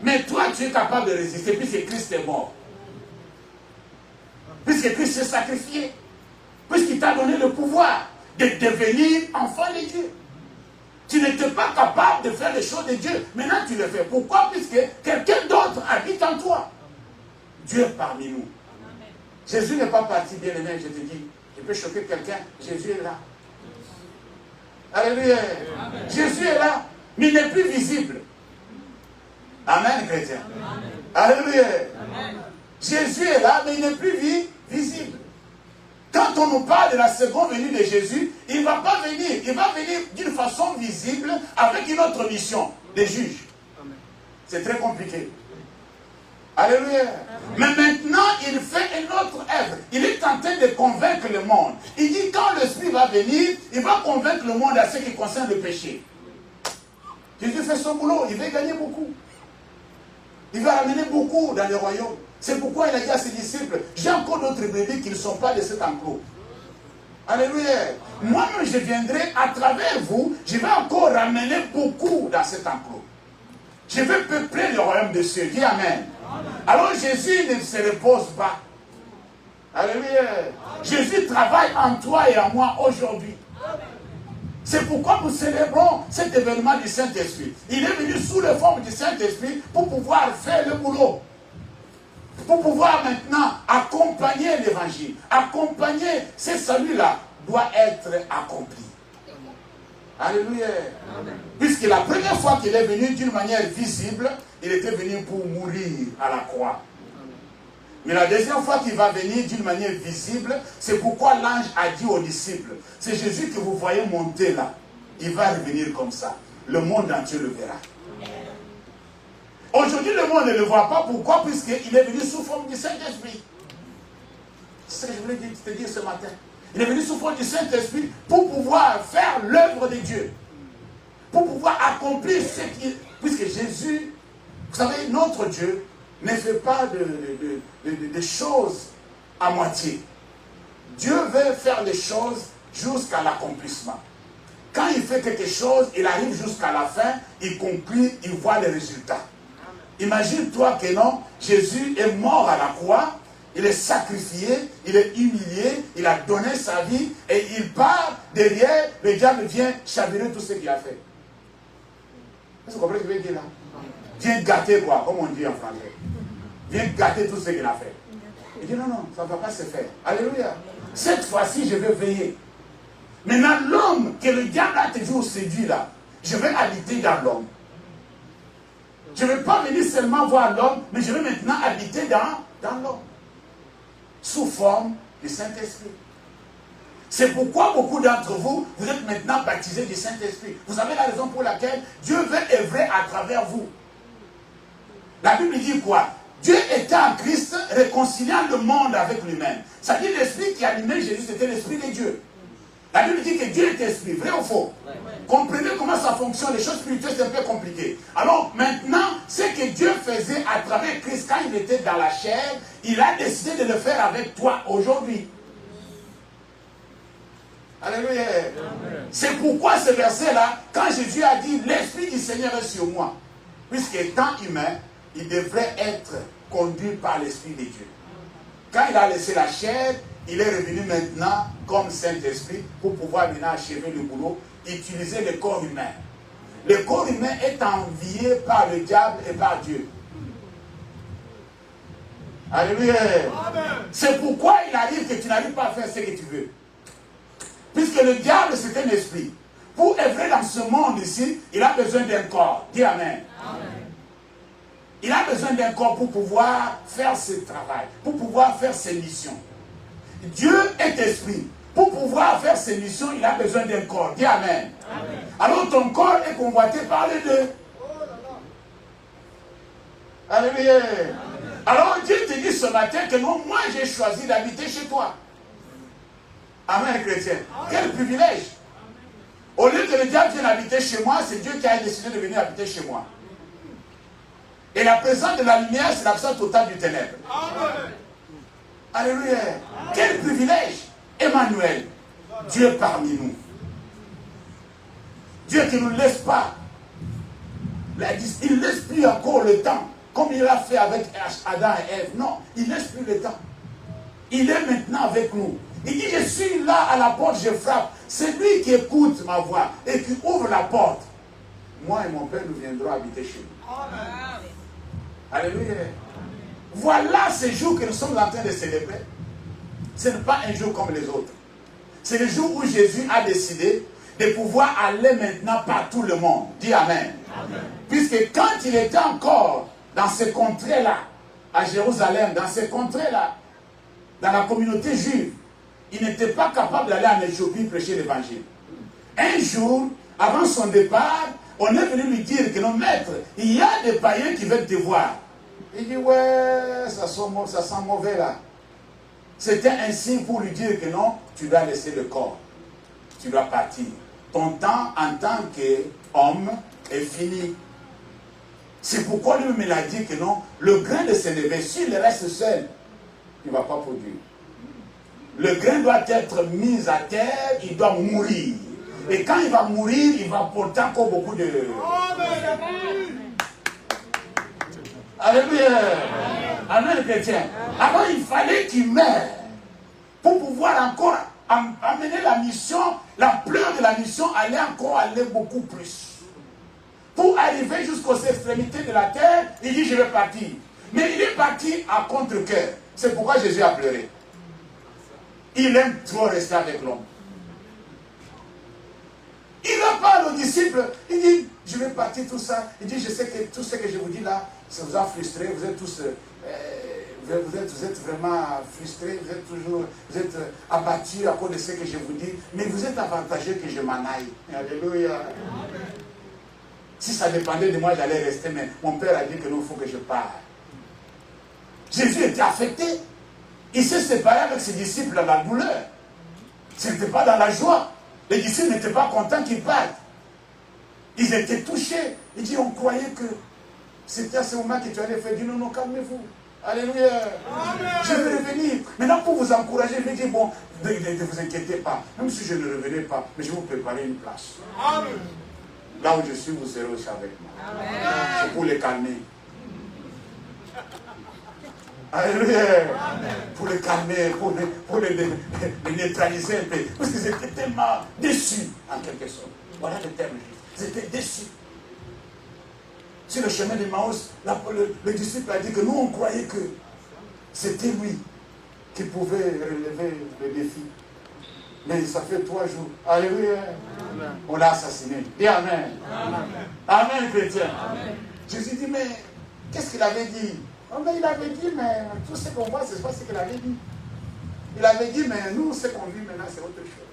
Mais toi, tu es capable de résister puisque Christ est mort. Puisque Christ s'est sacrifié. Puisqu'il t'a donné le pouvoir de devenir enfant de Dieu. Tu n'étais pas capable de faire les choses de Dieu. Maintenant, tu le fais. Pourquoi? Puisque quelqu'un d'autre habite en toi. Dieu est parmi nous. Amen. Jésus n'est pas parti, bien aimé, je te dis. Je peux choquer quelqu'un. Jésus est là. Alléluia. Amen. Jésus est là, mais il n'est plus visible. Amen, chrétien. Amen. Alléluia. Amen. Jésus est là, mais il n'est plus visible. Quand on nous parle de la seconde venue de Jésus, il ne va pas venir. Il va venir d'une façon visible avec une autre mission, des juges. C'est très compliqué. Alléluia. Mais maintenant, il fait une autre œuvre. Il est en train de convaincre le monde. Il dit, quand l'Esprit va venir, il va convaincre le monde à ce qui concerne le péché. Jésus fait son boulot. Il veut gagner beaucoup. Il va ramener beaucoup dans le royaume. C'est pourquoi il a dit à ses disciples, j'ai encore d'autres brebis qui ne sont pas de cet enclos. Alléluia. Moi-même, je viendrai à travers vous, je vais encore ramener beaucoup dans cet enclos. Je vais peupler le royaume des cieux. Dis Amen. Amen. Alors Jésus ne se repose pas. Alléluia. Amen. Jésus travaille en toi et en moi aujourd'hui. C'est pourquoi nous célébrons cet événement du Saint-Esprit. Il est venu sous la forme du Saint-Esprit pour pouvoir faire le boulot. Pour pouvoir maintenant accompagner l'évangile. Accompagner ce salut-là doit être accompli. Alléluia. Amen. Puisque la première fois qu'il est venu d'une manière visible, il était venu pour mourir à la croix. Mais la deuxième fois qu'il va venir d'une manière visible, c'est pourquoi l'ange a dit aux disciples, c'est Jésus que vous voyez monter là. Il va revenir comme ça. Le monde entier le verra. Aujourd'hui, le monde ne le voit pas. Pourquoi? Puisqu'il est venu sous forme du Saint-Esprit. C'est ce que je voulais te dire ce matin. Il est venu sous forme du Saint-Esprit pour pouvoir faire l'œuvre de Dieu. Pour pouvoir accomplir ce qui... Puisque Jésus, vous savez, notre Dieu ne fait pas de choses à moitié. Dieu veut faire les choses jusqu'à l'accomplissement. Quand il fait quelque chose, il arrive jusqu'à la fin, il conclut, il voit les résultats. Imagine-toi que non, Jésus est mort à la croix, il est sacrifié, il est humilié, il a donné sa vie et il part derrière, le diable vient chavirer tout ce qu'il a fait. Est-ce que vous comprenez ce que je veux dire là? Viens gâter quoi, comme on dit en français. Viens gâter tout ce qu'il a fait. Il dit non, non, ça ne va pas se faire. Alléluia. Cette fois-ci, je vais veiller. Maintenant, l'homme que le diable a toujours séduit là, je vais habiter dans l'homme. Je ne vais pas venir seulement voir l'homme, mais je vais maintenant habiter dans l'homme. Sous forme du Saint-Esprit. C'est pourquoi beaucoup d'entre vous, vous êtes maintenant baptisés du Saint-Esprit. Vous savez la raison pour laquelle Dieu veut œuvrer à travers vous. La Bible dit quoi? Dieu était en Christ, réconciliant le monde avec lui-même. Ça dit l'esprit qui animait Jésus, c'était l'esprit de Dieu. La Bible dit que Dieu est esprit, vrai ou faux? Comprenez comment ça fonctionne, les choses spirituelles, c'est un peu compliqué. Alors maintenant, ce que Dieu faisait à travers Christ quand il était dans la chair, il a décidé de le faire avec toi aujourd'hui. Alléluia. C'est pourquoi ce verset-là, quand Jésus a dit, l'Esprit du Seigneur est sur moi, puisqu'étant humain, il devrait être conduit par l'Esprit de Dieu. Quand il a laissé la chair, il est revenu maintenant comme Saint-Esprit pour pouvoir maintenant achever le boulot, utiliser le corps humain. Le corps humain est envié par le diable et par Dieu. Alléluia. C'est pourquoi il arrive que tu n'arrives pas à faire ce que tu veux. Puisque le diable, c'est un esprit. Pour œuvrer dans ce monde ici, il a besoin d'un corps. Dis Amen. Amen. Il a besoin d'un corps pour pouvoir faire ce travail, pour pouvoir faire ses missions. Dieu est esprit. Pour pouvoir faire ses missions, il a besoin d'un corps. Dis Amen. Amen. Alors ton corps est convoité par les deux. Alléluia. Alors Dieu te dit ce matin que non, moi j'ai choisi d'habiter chez toi. Amen, chrétien. Quel privilège. Au lieu que le diable vienne habiter chez moi, c'est Dieu qui a décidé de venir habiter chez moi. Et la présence de la lumière, c'est l'absence totale du ténèbre. Amen. Alléluia. Amen. Quel privilège. Emmanuel, Dieu parmi nous. Dieu qui ne nous laisse pas. Il ne laisse plus encore le temps, comme il l'a fait avec Adam et Ève. Non, il ne laisse plus le temps. Il est maintenant avec nous. Il dit, je suis là à la porte, je frappe. C'est lui qui écoute ma voix et qui ouvre la porte. Moi et mon Père, nous viendrons habiter chez nous. Amen. Alléluia. Amen. Voilà ce jour que nous sommes en train de célébrer. Ce n'est pas un jour comme les autres. C'est le jour où Jésus a décidé de pouvoir aller maintenant par tout le monde. Dis Amen. Amen. Puisque quand il était encore dans ces contrées-là, à Jérusalem, dans ces contrées-là, dans la communauté juive, il n'était pas capable d'aller en Éthiopie prêcher l'évangile. Un jour, avant son départ, on est venu lui dire que non, maître, il y a des païens qui veulent te voir. Il dit, ouais, ça sent mauvais là. C'était un signe pour lui dire que non, tu dois laisser le corps. Tu dois partir. Ton temps en tant qu'homme est fini. C'est pourquoi lui me l'a dit que non, le grain de sénévé, s'il reste seul, il ne va pas produire. Le grain doit être mis à terre, il doit mourir. Et quand il va mourir, il va porter encore beaucoup de... Amen. Alléluia. Amen, chrétien. Alors il fallait qu'il meure pour pouvoir encore amener la mission, l'ampleur de la mission allait encore aller beaucoup plus. Pour arriver jusqu'aux extrémités de la terre, il dit je vais partir. Mais il est parti à contre-cœur. C'est pourquoi Jésus a pleuré. Il aime trop rester avec l'homme. Il va parler aux disciples. Il dit, je vais partir tout ça. Il dit, je sais que tout ce que je vous dis là, ça vous a frustré. Vous êtes tous, vous êtes vraiment frustrés. Vous êtes abattus à cause de ce que je vous dis. Mais vous êtes avantageux que je m'en aille. Alléluia. Si ça dépendait de moi, j'allais rester. Mais mon père a dit que non, il faut que je parte. Jésus était affecté. Il s'est séparé avec ses disciples dans la douleur. Ce n'était pas dans la joie. Les disciples n'étaient pas contents qu'ils partent. Ils étaient touchés. Il dit, on croyait que c'était à ce moment que tu allais faire. Il dit, non, non, calmez-vous. Alléluia. Amen. Je vais revenir. Maintenant, pour vous encourager, je vais dire, bon, ne vous inquiétez pas. Même si je ne revenais pas, mais je vais vous préparer une place. Amen. Là où je suis, vous serez aussi avec moi. C'est pour les calmer. Alléluia. Pour les calmer, pour les neutraliser un peu. Parce qu'ils étaient tellement déçus, en quelque sorte. Voilà le terme. Ils étaient déçus. Sur le chemin de Maus, le disciple a dit que nous, on croyait que c'était lui qui pouvait relever le défi. Mais ça fait 3 jours. Alléluia. Amen. On l'a assassiné. Dis Amen. Amen. Amen, chrétien. Amen. Jésus dit, mais qu'est-ce qu'il avait dit? Oh, mais il avait dit, mais tout ce qu'on voit, ce n'est pas ce qu'il avait dit. Il avait dit, mais nous, ce qu'on vit maintenant, c'est autre chose.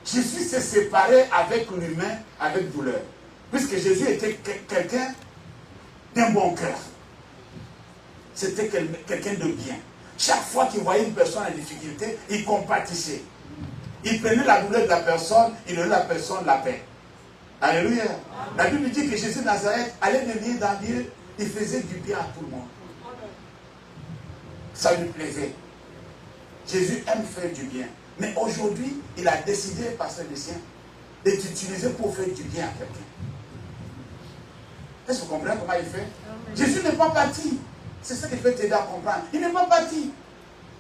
Jésus s'est séparé avec l'humain, avec douleur. Puisque Jésus était quelqu'un d'un bon cœur. c'était quelqu'un de bien. Chaque fois qu'il voyait une personne en difficulté, il compatissait. Il prenait la douleur de la personne, il donnait à la personne la paix. Alléluia. La Bible dit que Jésus de Nazareth allait de lieu dans lieu, il faisait du bien à tout le monde. Ça lui plaisait. Jésus aime faire du bien. Mais aujourd'hui, il a décidé, pasteur des siens, de t'utiliser pour faire du bien à quelqu'un. Est-ce que vous comprenez comment il fait? Jésus n'est pas parti. C'est ça qui peut t'aider à comprendre. Il n'est pas parti.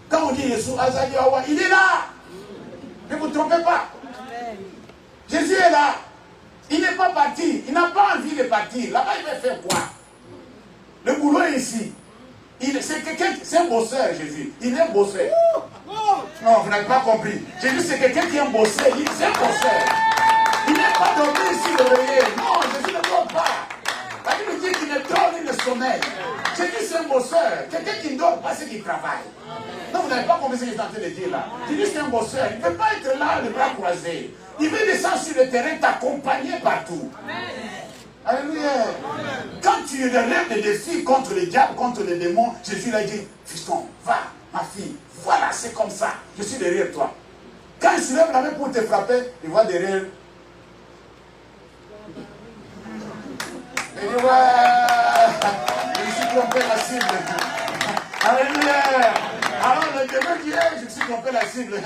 Quand on dit Jésus, Azali Awa, il est là. Ne vous trompez pas. Jésus est là. Il n'est pas parti. Il n'a pas envie de partir. Là-bas, il va faire quoi? Le boulot est ici. C'est un bosseur, Jésus. Il est un bosseur. Non, vous n'avez pas compris. Jésus, c'est quelqu'un qui est un bosseur. C'est un bosseur. Il n'est pas dormi ici de veiller. Non, Jésus ne dort pas. La Bible dit qu'il ne dort ni ne sommeille. Jésus, c'est un bosseur. Quelqu'un qui ne dort pas, c'est qu'il travaille. Non, vous n'avez pas compris ce que je suis en train de dire là. Jésus, c'est un bosseur. Il ne peut pas être là, les bras croisés. Il veut descendre sur le terrain, t'accompagner partout. Alléluia. Quand tu relèves des défis contre le diable, contre les démons, Jésus l'a dit, fiston, va, ma fille, voilà, c'est comme ça, je suis derrière toi. Quand il se lève la main pour te frapper, il voit derrière. Il dit, ouais, je me suis trompé la cible. Alléluia. Alors le démon dit, je me suis trompé la cible.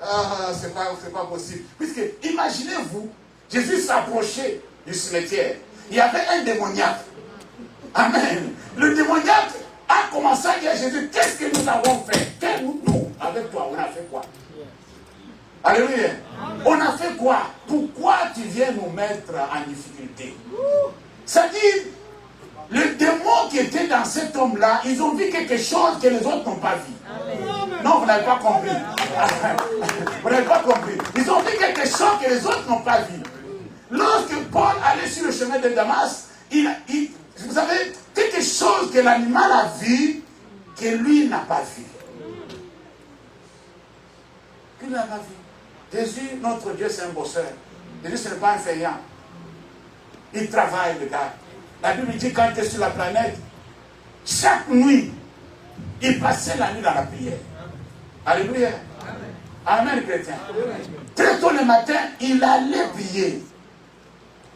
Ah, c'est pas possible. Puisque, imaginez-vous, Jésus s'approchait du cimetière. Il y avait un démoniaque. Amen. Le démoniaque a commencé à dire à Jésus, qu'est-ce que nous avons fait? Nous, avec toi, on a fait quoi? Alléluia. On a fait quoi? Pourquoi tu viens nous mettre en difficulté? C'est-à-dire, le démon qui était dans cet homme-là, ils ont vu quelque chose que les autres n'ont pas vu. Non, vous n'avez pas compris. Vous n'avez pas compris. Ils ont vu quelque chose que les autres n'ont pas vu. Lorsque Paul allait sur le chemin de Damas, vous savez, quelque chose que l'animal a vu, que lui n'a pas vu. Qu'il n'a pas vu. Jésus, notre Dieu, c'est un bosseur. Jésus, ce n'est pas un feignant. Il travaille, le gars. La Bible dit quand il était sur la planète, chaque nuit, il passait la nuit dans la prière. Alléluia. Amen, chrétien. Très tôt le matin, il allait prier.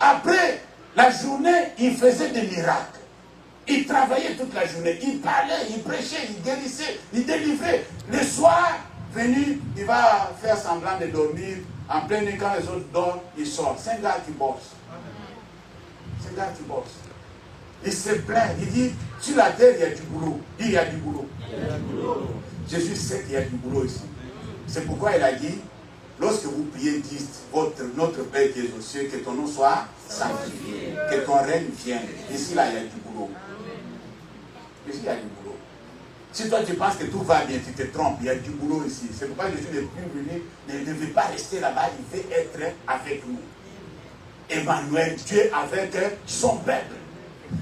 Après la journée, il faisait des miracles. Il travaillait toute la journée. Il parlait, il prêchait, il guérissait, il délivrait. Le soir, venu, il va faire semblant de dormir. En pleine nuit, quand les autres dorment, il sort. C'est un gars qui bosse. C'est un gars qui bosse. Il se plaint. Il dit, sur la terre, il y a du boulot. Il y a du boulot. Jésus sait qu'il y a du boulot ici. C'est pourquoi il a dit, lorsque vous priez, dites, notre Père qui est aux cieux, que ton nom soit sanctifié, que ton règne vienne. Ici, là, il y a du boulot. Ici, il y a du boulot. Si toi, tu penses que tout va bien, tu te trompes, il y a du boulot ici. C'est pourquoi Jésus n'est plus venu, ne veut pas rester là-bas, il veut être avec nous. Emmanuel, Dieu avec son peuple.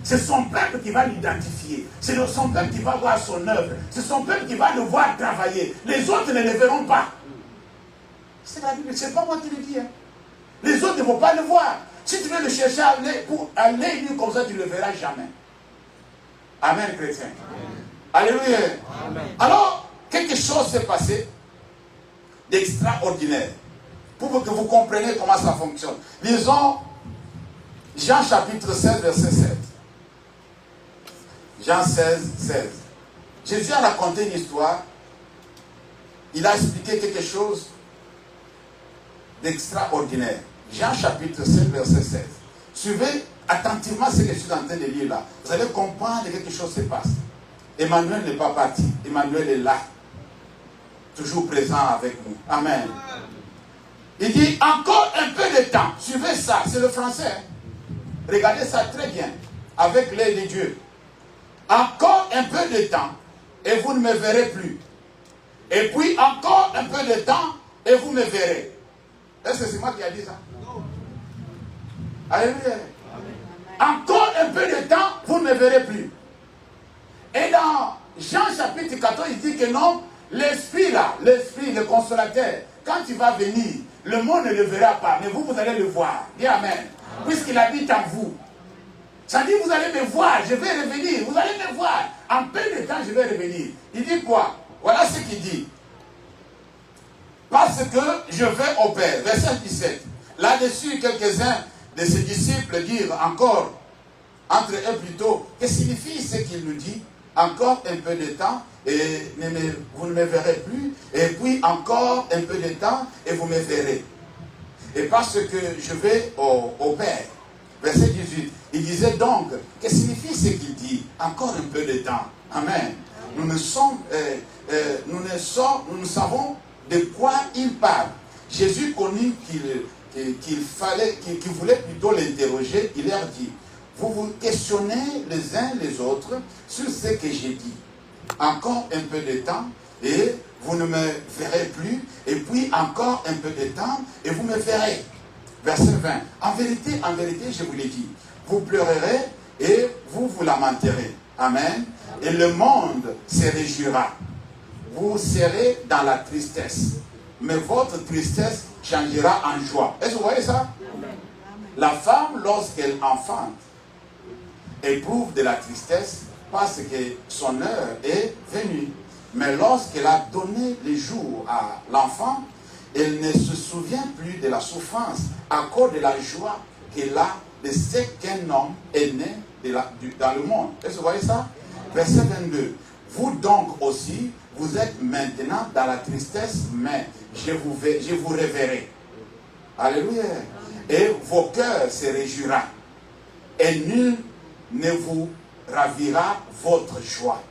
C'est son peuple qui va l'identifier. C'est son peuple qui va voir son œuvre. C'est son peuple qui va le voir travailler. Les autres ne le verront pas. C'est la Bible, c'est pas moi qui le dis. Hein. Les autres ne vont pas le voir. Si tu veux le chercher à l'œil nu comme ça, tu ne le verras jamais. Amen, chrétien. Amen. Alléluia. Amen. Alors, quelque chose s'est passé d'extraordinaire. Pour que vous compreniez comment ça fonctionne. Lisons Jean chapitre 16, verset 7. Jean 16, 16. Jésus a raconté une histoire. Il a expliqué quelque chose d'extraordinaire. Jean chapitre 7, verset 16. Suivez attentivement ce que je suis en train de lire là. Vous allez comprendre que quelque chose se passe. Emmanuel n'est pas parti. Emmanuel est là. Toujours présent avec nous. Amen. Il dit encore un peu de temps. Suivez ça. C'est le français. Regardez ça très bien. Avec l'aide de Dieu. Encore un peu de temps. Et vous ne me verrez plus. Et puis encore un peu de temps. Et vous me verrez. Est-ce que c'est moi qui ai dit ça? Non. Alléluia. Encore un peu de temps, vous ne me verrez plus. Et dans Jean chapitre 14, il dit que non, l'esprit là, l'esprit, le consolateur, quand il va venir, le monde ne le verra pas, mais vous, vous allez le voir. Dis Amen. Puisqu'il habite en vous. Ça dit, vous allez me voir, je vais revenir, vous allez me voir. en peu de temps, je vais revenir. Il dit quoi? Voilà ce qu'il dit. Parce que je vais au Père. Verset 17. Là-dessus, quelques-uns de ses disciples dirent encore, entre eux plutôt, que signifie ce qu'il nous dit? Encore un peu de temps, et vous ne me verrez plus. Et puis encore un peu de temps, et vous me verrez. Et parce que je vais au Père. Verset 18. Il disait donc, que signifie ce qu'il dit? Encore un peu de temps. Amen. Nous ne savons de quoi il parle. Jésus connut qu'il voulait plutôt l'interroger. Il leur dit, vous vous questionnez les uns les autres sur ce que j'ai dit. Encore un peu de temps et vous ne me verrez plus. Et puis encore un peu de temps et vous me verrez. Verset 20. En vérité, je vous l'ai dit, vous pleurerez et vous vous lamenterez. Amen. Et le monde se réjouira. Vous serez dans la tristesse. Mais votre tristesse changera en joie. Est-ce que vous voyez ça? La femme, lorsqu'elle enfante, éprouve de la tristesse parce que son heure est venue. Mais lorsqu'elle a donné le jour à l'enfant, elle ne se souvient plus de la souffrance à cause de la joie qu'elle a de ce qu'un homme est né dans le monde. Est-ce que vous voyez ça? Verset 22. Vous donc aussi, vous êtes maintenant dans la tristesse, mais je vous reverrai. Alléluia. Et vos cœurs se réjouiront. Et nul ne vous ravira votre joie.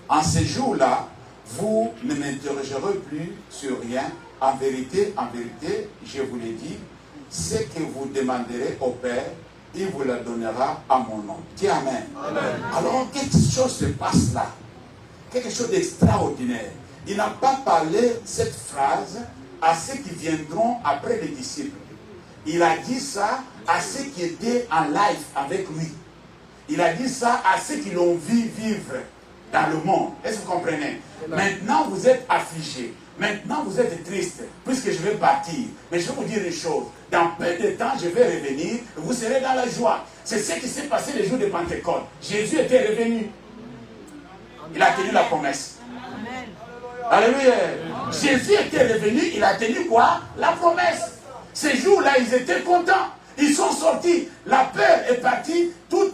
En ce jour-là, vous ne m'interrogerez plus sur rien. En vérité, je vous l'ai dit, ce que vous demanderez au Père, il vous le donnera à mon nom. Dis Amen. Amen. Alors, quelque chose se passe là. Quelque chose d'extraordinaire. Il n'a pas parlé cette phrase à ceux qui viendront après les disciples. Il a dit ça à ceux qui étaient en live avec lui. Il a dit ça à ceux qui l'ont vu vivre dans le monde. Est-ce que vous comprenez? Maintenant, vous êtes affligés. Maintenant, vous êtes tristes, puisque je vais partir. Mais je vais vous dire une chose. Dans peu de temps, je vais revenir. Vous serez dans la joie. C'est ce qui s'est passé le jour de Pentecôte. Jésus était revenu. Il a tenu la promesse. Alléluia. Jésus était revenu. Il a tenu quoi? La promesse. Ces jours-là, ils étaient contents. Ils sont sortis. La peur est partie. Tout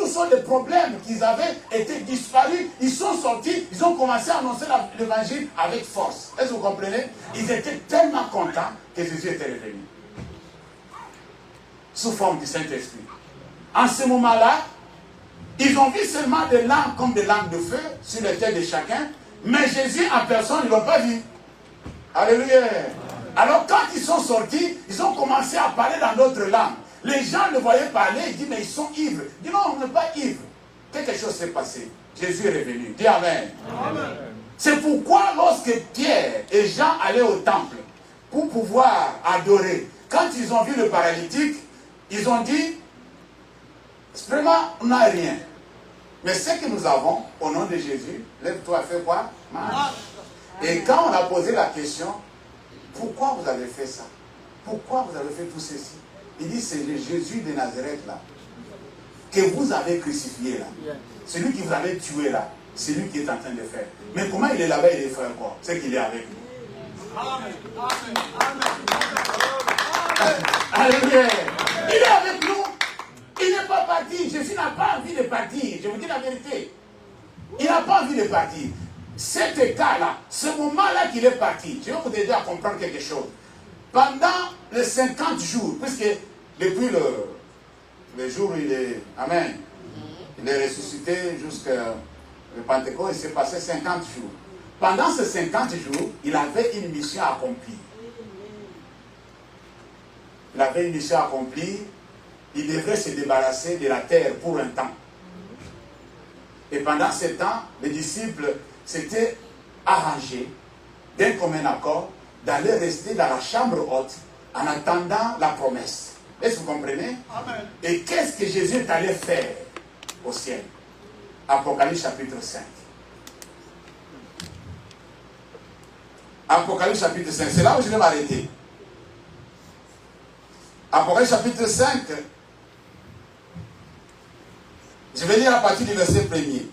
sortes de problèmes qu'ils avaient étaient disparus. Ils sont sortis. Ils ont commencé à annoncer l'évangile avec force. Est-ce que vous comprenez? Ils étaient tellement contents que Jésus était revenu. Sous forme du Saint-Esprit. En ce moment-là, ils ont vu seulement des langues comme des langues de feu sur la tête de chacun. Mais Jésus en personne, ils ne l'ont pas vu. Alléluia. Alors quand ils sont sortis, ils ont commencé à parler dans d'autres langues. Les gens le voyaient parler, ils disent mais ils sont ivres. Ils disent non, on n'est pas ivres. Quelque chose s'est passé. Jésus est revenu. Dis Amen. Amen. C'est pourquoi lorsque Pierre et Jean allaient au temple pour pouvoir adorer, quand ils ont vu le paralytique, ils ont dit, vraiment, on n'a rien. Mais ce que nous avons, au nom de Jésus, lève-toi, fais quoi? Marche. Et quand on a posé la question, pourquoi vous avez fait ça? Pourquoi vous avez fait tout ceci? Il dit, c'est le Jésus de Nazareth là, que vous avez crucifié là. Celui qui vous avait tué là, c'est lui qui est en train de faire. Mais comment il est là-bas, il est fait encore? C'est qu'il est avec nous. Amen. Alléluia. Il est avec nous. Il n'est pas parti. Jésus n'a pas envie de partir. Je vous dis la vérité. Il n'a pas envie de partir. Cet état-là, ce moment-là qu'il est parti, je vais vous aider à comprendre quelque chose. Pendant les 50 jours, puisque depuis le jour où il est, amen, il est ressuscité jusqu'à le Pentecôte, il s'est passé 50 jours. Pendant ces 50 jours, il avait une mission à accomplir. Il avait une mission à accomplir. Il devrait se débarrasser de la terre pour un temps. Et pendant ce temps, les disciples s'étaient arrangés d'un commun accord d'aller rester dans la chambre haute en attendant la promesse. Est-ce que vous comprenez? Amen. Et qu'est-ce que Jésus est allé faire au ciel? Apocalypse chapitre 5. Apocalypse chapitre 5. C'est là où je vais m'arrêter. Apocalypse chapitre 5. Je vais lire à partir du verset 1er.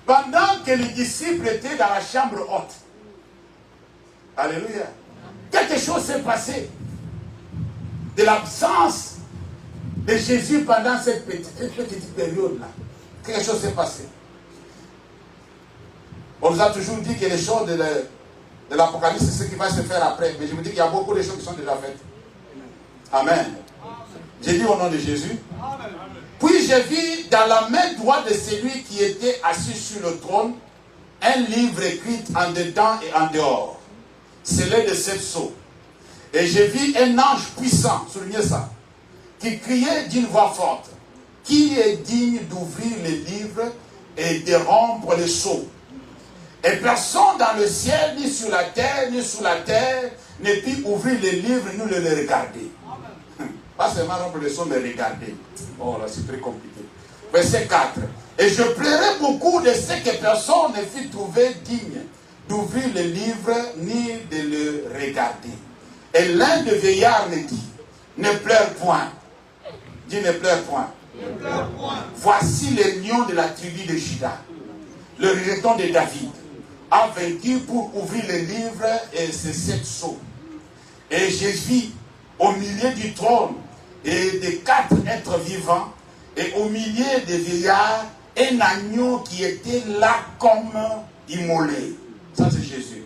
Pendant que les disciples étaient dans la chambre haute, alléluia, quelque chose s'est passé de l'absence de Jésus pendant cette petite période-là. Quelque chose s'est passé. On nous a toujours dit que les choses de l'Apocalypse, c'est ce qui va se faire après. Mais je me dis qu'il y a beaucoup de choses qui sont déjà faites. Amen. J'ai dit au nom de Jésus. Puis j'ai vu dans la main droite de celui qui était assis sur le trône un livre écrit en dedans et en dehors, scellé de 7 sceaux. Et j'ai vu un ange puissant, soulignez ça, qui criait d'une voix forte: qui est digne d'ouvrir les livres et de rompre les sceaux? Et personne dans le ciel, ni sur la terre, ni sous la terre, ne put ouvrir les livres, ni les regarder. Pas seulement rompre les sceaux, mais regarder. Oh là, c'est très compliqué. Verset 4. Et je pleurais beaucoup de ce que personne ne fut trouvé digne d'ouvrir le livre, ni de le regarder. Et l'un des vieillards me dit: ne pleure point. Dis: ne pleure point. Ne pleure point. Voici le lion de la tribu de Juda, le rejeton de David, a vaincu pour ouvrir le livre et ses 7 sceaux. Et j'ai vu au milieu du trône et des 4 êtres vivants, et au milieu des vieillards, un agneau qui était là comme immolé. Ça, c'est Jésus.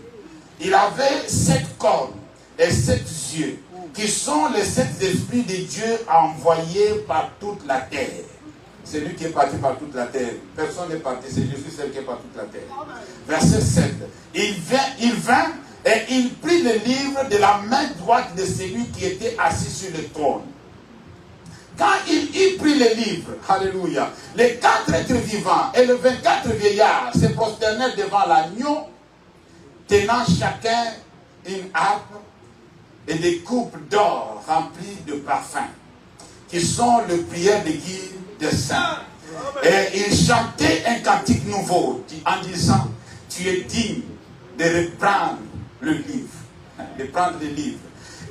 Il avait 7 cornes et 7 yeux, qui sont les 7 esprits de Dieu envoyés par toute la terre. C'est lui qui est parti par toute la terre. Personne n'est parti, c'est Jésus seul qui est par toute la terre. Verset 7. Il vint et il prit le livre de la main droite de celui qui était assis sur le trône. Quand il y prit le livre, alléluia, les 4 êtres vivants et les 24 vieillards se prosternèrent devant l'agneau, tenant chacun une harpe et des coupes d'or remplies de parfums, qui sont les prières de guide des saints. Et il chantait un cantique nouveau en disant: tu es digne de reprendre le livre, de prendre le livre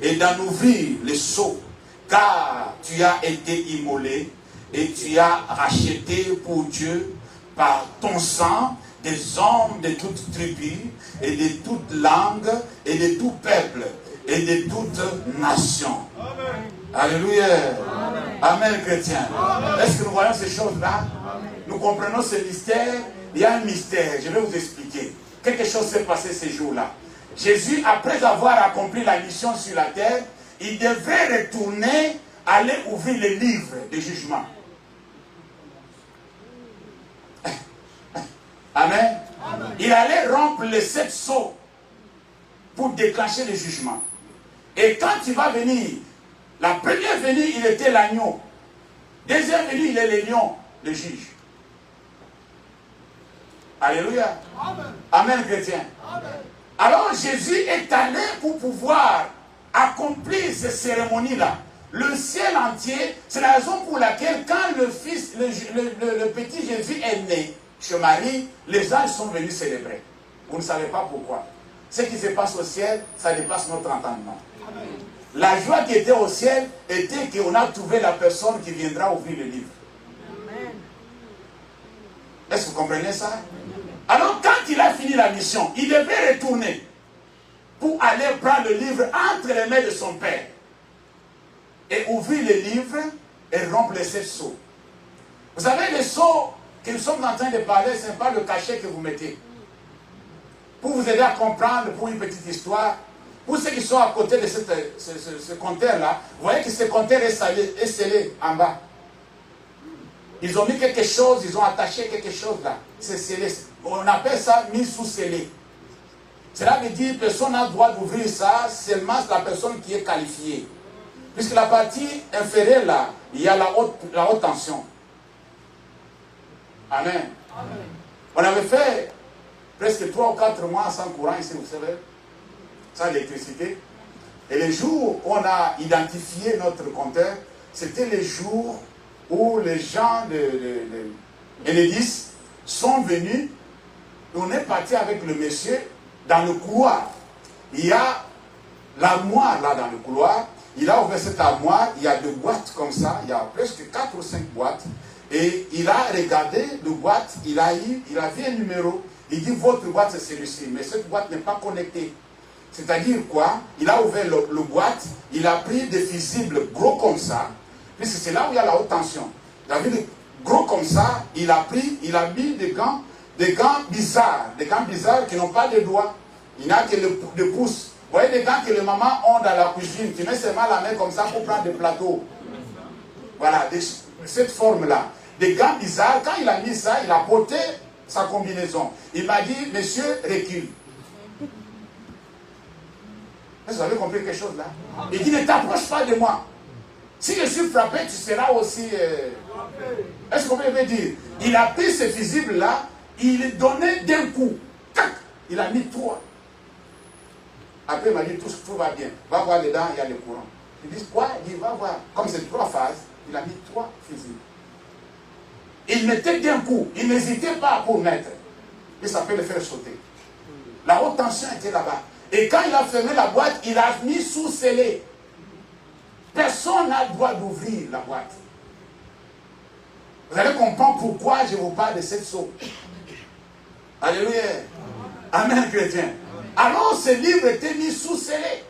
et d'en ouvrir les sceaux, car tu as été immolé et tu as racheté pour Dieu par ton sang des hommes de toutes tribus et de toutes langues et de tout peuple et de toutes nations. Amen. Alléluia. Amen. Amen, chrétien. Est-ce que nous voyons ces choses-là? Nous comprenons ce mystère. Il y a un mystère, je vais vous expliquer. Quelque chose s'est passé ces jours-là. Jésus, après avoir accompli la mission sur la terre, il devait retourner, aller ouvrir le livre de jugement. Amen. Amen. Il allait rompre les 7 sceaux pour déclencher le jugement. Et quand il va venir, la première venue, il était l'agneau. Deuxième venue, il est le lion, le juge. Alléluia. Amen. Amen, chrétien. Amen. Alors Jésus est allé pour pouvoir accomplir ces cérémonies-là. Le ciel entier, c'est la raison pour laquelle quand le fils, le petit Jésus est né chez Marie, les anges sont venus célébrer. Vous ne savez pas pourquoi. Ce qui se passe au ciel, ça dépasse notre entendement. Amen. La joie qui était au ciel était qu'on a trouvé la personne qui viendra ouvrir le livre. Est-ce que vous comprenez ça? Alors quand il a fini la mission, il devait retourner pour aller prendre le livre entre les mains de son père et ouvrir le livre et rompre les 7 sceaux. Vous savez, les sceaux que nous sommes en train de parler, ce n'est pas le cachet que vous mettez. Pour vous aider à comprendre, pour une petite histoire, pour ceux qui sont à côté de ce compteur-là, vous voyez que ce compteur est scellé en bas. Ils ont mis quelque chose, ils ont attaché quelque chose là. C'est scellé. On appelle ça mise sous scellé. Cela veut dire que personne n'a le droit d'ouvrir ça, seulement la personne qui est qualifiée. Puisque la partie inférieure là, il y a la haute tension. Amen. Amen. On avait fait presque 3 ou 4 mois sans courant ici, vous savez, sans électricité. Et les jours où on a identifié notre compteur, c'était les jours où les gens de Enedis sont venus. On est parti avec le monsieur dans le couloir. Il y a l'armoire là dans le couloir. Il a ouvert cette armoire. Il y a 2 boîtes comme ça. Il y a presque 4 ou 5 boîtes. Et il a regardé le boîte, il a vu un numéro. Il dit, votre boîte c'est celui-ci, mais cette boîte n'est pas connectée. C'est-à-dire quoi? Il a ouvert le boîte, il a pris des fusibles gros comme ça, puisque c'est là où il y a la haute tension. Il a vu des gros comme ça, il a mis des gants bizarres qui n'ont pas de doigts. Il n'a que le pouce. Vous voyez les gants que les mamans ont dans la cuisine, tu mets seulement la main comme ça pour prendre des plateaux. Voilà, cette forme-là. Des gants bizarres, quand il a mis ça, il a porté sa combinaison. Il m'a dit, monsieur, recule. Vous avez compris quelque chose là? Il dit, ne t'approche pas de moi. Si je suis frappé, tu seras aussi... Est-ce qu'on peut dire? Il a pris ce fusible-là, il donnait d'un coup. Tac, il a mis 3. Après, il m'a dit, tout va bien. Va voir dedans, il y a le courant. Il dit, quoi? Il dit, va voir. Comme c'est 3 phases, il a mis 3 fusibles. Il mettait d'un coup. Il n'hésitait pas pour mettre. Et ça peut le faire sauter. La haute tension était là-bas. Et quand il a fermé la boîte, il a mis sous scellé. Personne n'a le droit d'ouvrir la boîte. Vous allez comprendre pourquoi je vous parle de cette sceau. Alléluia. Amen, chrétien. Alors ce livre était mis sous scellé.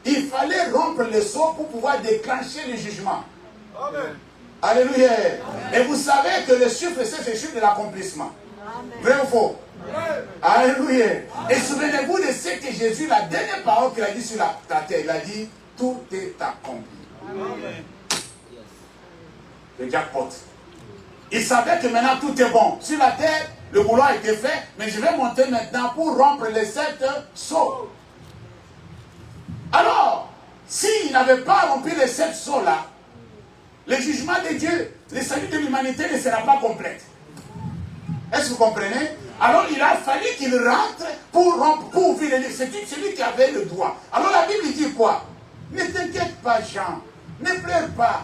Il fallait rompre le sceau pour pouvoir déclencher le jugement. Amen. Alléluia. Amen. Et vous savez que le chiffre, c'est le chiffre de l'accomplissement. Vrai ou faux? Amen. Alléluia. Amen. Et souvenez-vous de ce que Jésus, la dernière parole qu'il a dit sur la terre, il a dit, tout est accompli. Amen. Le jackpot. Il savait que maintenant tout est bon. Sur la terre, le boulot a été fait, mais je vais monter maintenant pour rompre les 7 sceaux. Alors, s'il n'avait pas rempli les 7 sceaux-là, le jugement de Dieu, le salut de l'humanité ne sera pas complète. Est-ce que vous comprenez? Alors il a fallu qu'il rentre pour rompre, pour ouvrir les livres. C'est celui qui avait le droit. Alors la Bible dit quoi? Ne t'inquiète pas, Jean. Ne pleure pas.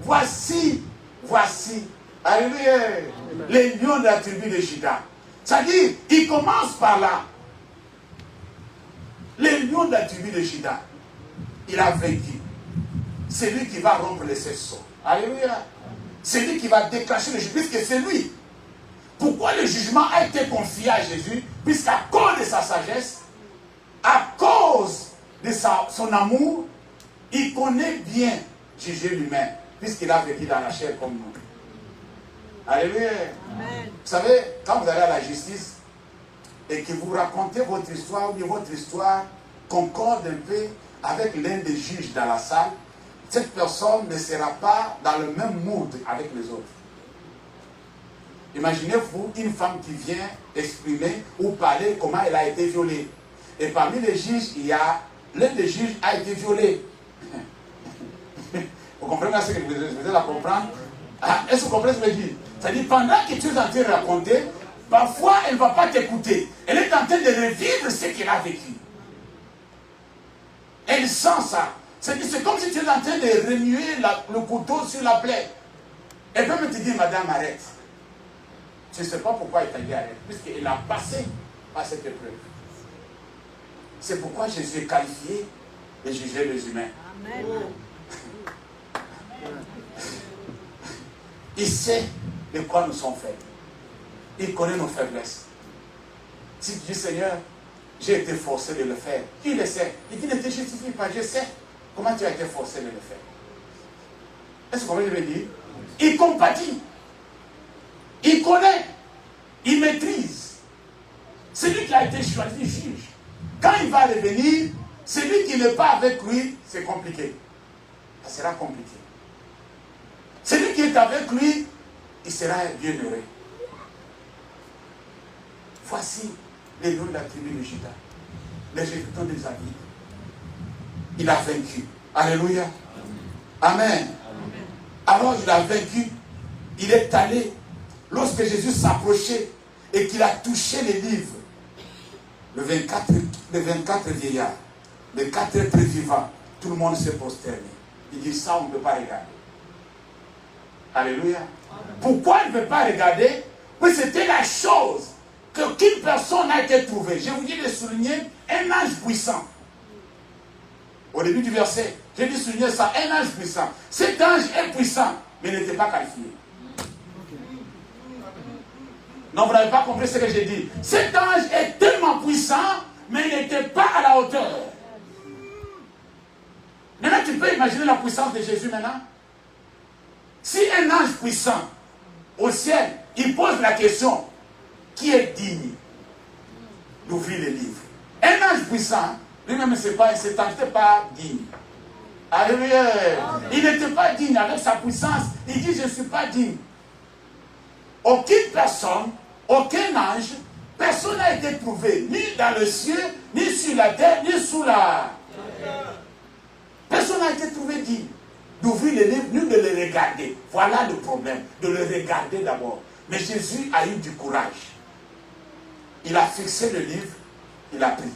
Voici. Alléluia. Les lions de la tribu de Juda. C'est-à-dire, il commence par là. Les lions de la tribu de Juda. Il a vaincu. C'est lui qui va rompre les 7 sceaux. Alléluia. C'est lui qui va déclencher le jugement, puisque c'est lui. Pourquoi le jugement a été confié à Jésus? Puisqu'à cause de sa sagesse, à cause de son amour, il connaît bien juger l'humain, puisqu'il a vécu dans la chair comme nous. Alléluia. Amen. Vous savez, quand vous allez à la justice et que vous racontez votre histoire, ou votre histoire concorde un peu avec l'un des juges dans la salle, cette personne ne sera pas dans le même mood avec les autres. Imaginez-vous une femme qui vient exprimer ou parler comment elle a été violée. Et parmi les juges, il y a l'un des juges a été violé. Vous comprenez ce que je veux la comprendre? Est-ce que vous comprenez ce que je veux dire? C'est-à-dire, pendant que tu es en train de raconter, parfois elle ne va pas t'écouter. Elle est en train de revivre ce qu'elle a vécu. Elle sent ça. C'est comme si tu es en train de remuer le couteau sur la plaie. Elle peut me te dire, madame, arrête. Je ne sais pas pourquoi elle t'a dit arrête, puisqu'elle a passé par cette épreuve. C'est pourquoi Jésus est qualifié de juger les humains. Amen. Il sait de quoi nous sommes faits. Il connaît nos faiblesses. Si tu dis, Seigneur, j'ai été forcé de le faire, il le sait. Il dit, ne te justifie pas, je sais comment tu as été forcé de le faire. Est-ce que je veux dire? Il compatit. Il connaît. Il maîtrise. C'est lui qui a été choisi juge. Quand il va revenir, celui qui n'est pas avec lui, c'est compliqué. Ça sera compliqué. Celui qui est avec lui, il sera bienheureux. Voici les noms de la tribu de Juda. Les Jéphitons des David. Il a vaincu. Alléluia. Amen. Amen. Alors il a vaincu. Il est allé. Lorsque Jésus s'approchait et qu'il a touché les livres, le 24 vieillards, les 4 êtres vivants, tout le monde s'est prosterné. Il dit, ça on ne peut pas regarder. Alléluia. Pourquoi il ne peut pas regarder? Parce que c'était la chose qu'aucune personne n'a été trouvée. Je vous dis de souligner un ange puissant. Au début du verset, j'ai dit souligner ça, un ange puissant. Cet ange est puissant, mais il n'était pas qualifié. Non, vous n'avez pas compris ce que j'ai dit. Cet ange est tellement puissant, mais il n'était pas à la hauteur. Maintenant, tu peux imaginer la puissance de Jésus maintenant. Si un ange puissant au ciel, il pose la question, qui est digne d'ouvrir les livres? Un ange puissant, lui-même, il n'était pas digne. Alléluia. Il n'était pas digne avec sa puissance. Il dit, je ne suis pas digne. Aucune personne, aucun ange, personne n'a été trouvé, ni dans le ciel, ni sur la terre, ni sous la... Personne n'a été trouvé digne d'ouvrir les livres, ni de les regarder. Voilà le problème, de le regarder d'abord. Mais Jésus a eu du courage. Il a fixé le livre, il a pris.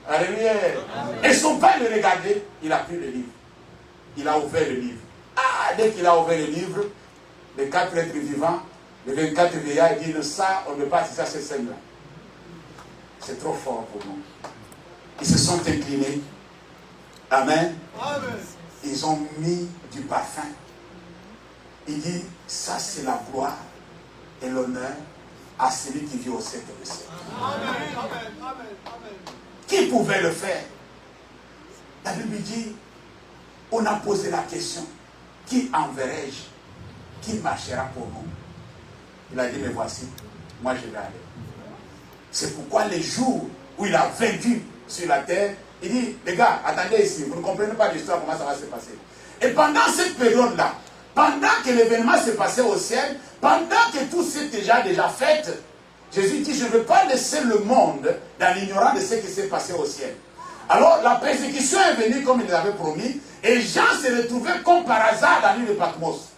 Alléluia. Et son père le regardait, il a pris le livre. Il a ouvert le livre. Ah, dès qu'il a ouvert le livre, les 4 êtres vivants, les 24 vieillards, ils disent, ça, on ne peut pas assister à cette scène-là. C'est trop fort pour nous. Ils se sont inclinés. Amen. Amen. Ils ont mis du parfum. Il dit, ça c'est la gloire et l'honneur à celui qui vit au 7e siècle. Amen. Amen. Amen. Qui pouvait le faire? La Bible dit, on a posé la question, qui enverrai-je? Qui marchera pour nous? Il a dit, mais voici, moi je vais aller. C'est pourquoi les jours où il a vaincu sur la terre, il dit, les gars, attendez ici, vous ne comprenez pas l'histoire, comment ça va se passer. Et pendant cette période-là, pendant que l'événement se passait au ciel, pendant que tout s'était déjà fait, Jésus dit, je ne veux pas laisser le monde dans l'ignorance de ce qui s'est passé au ciel. Alors la persécution est venue comme il l'avait promis, et Jean s'est retrouvé comme par hasard dans l'île de Patmos,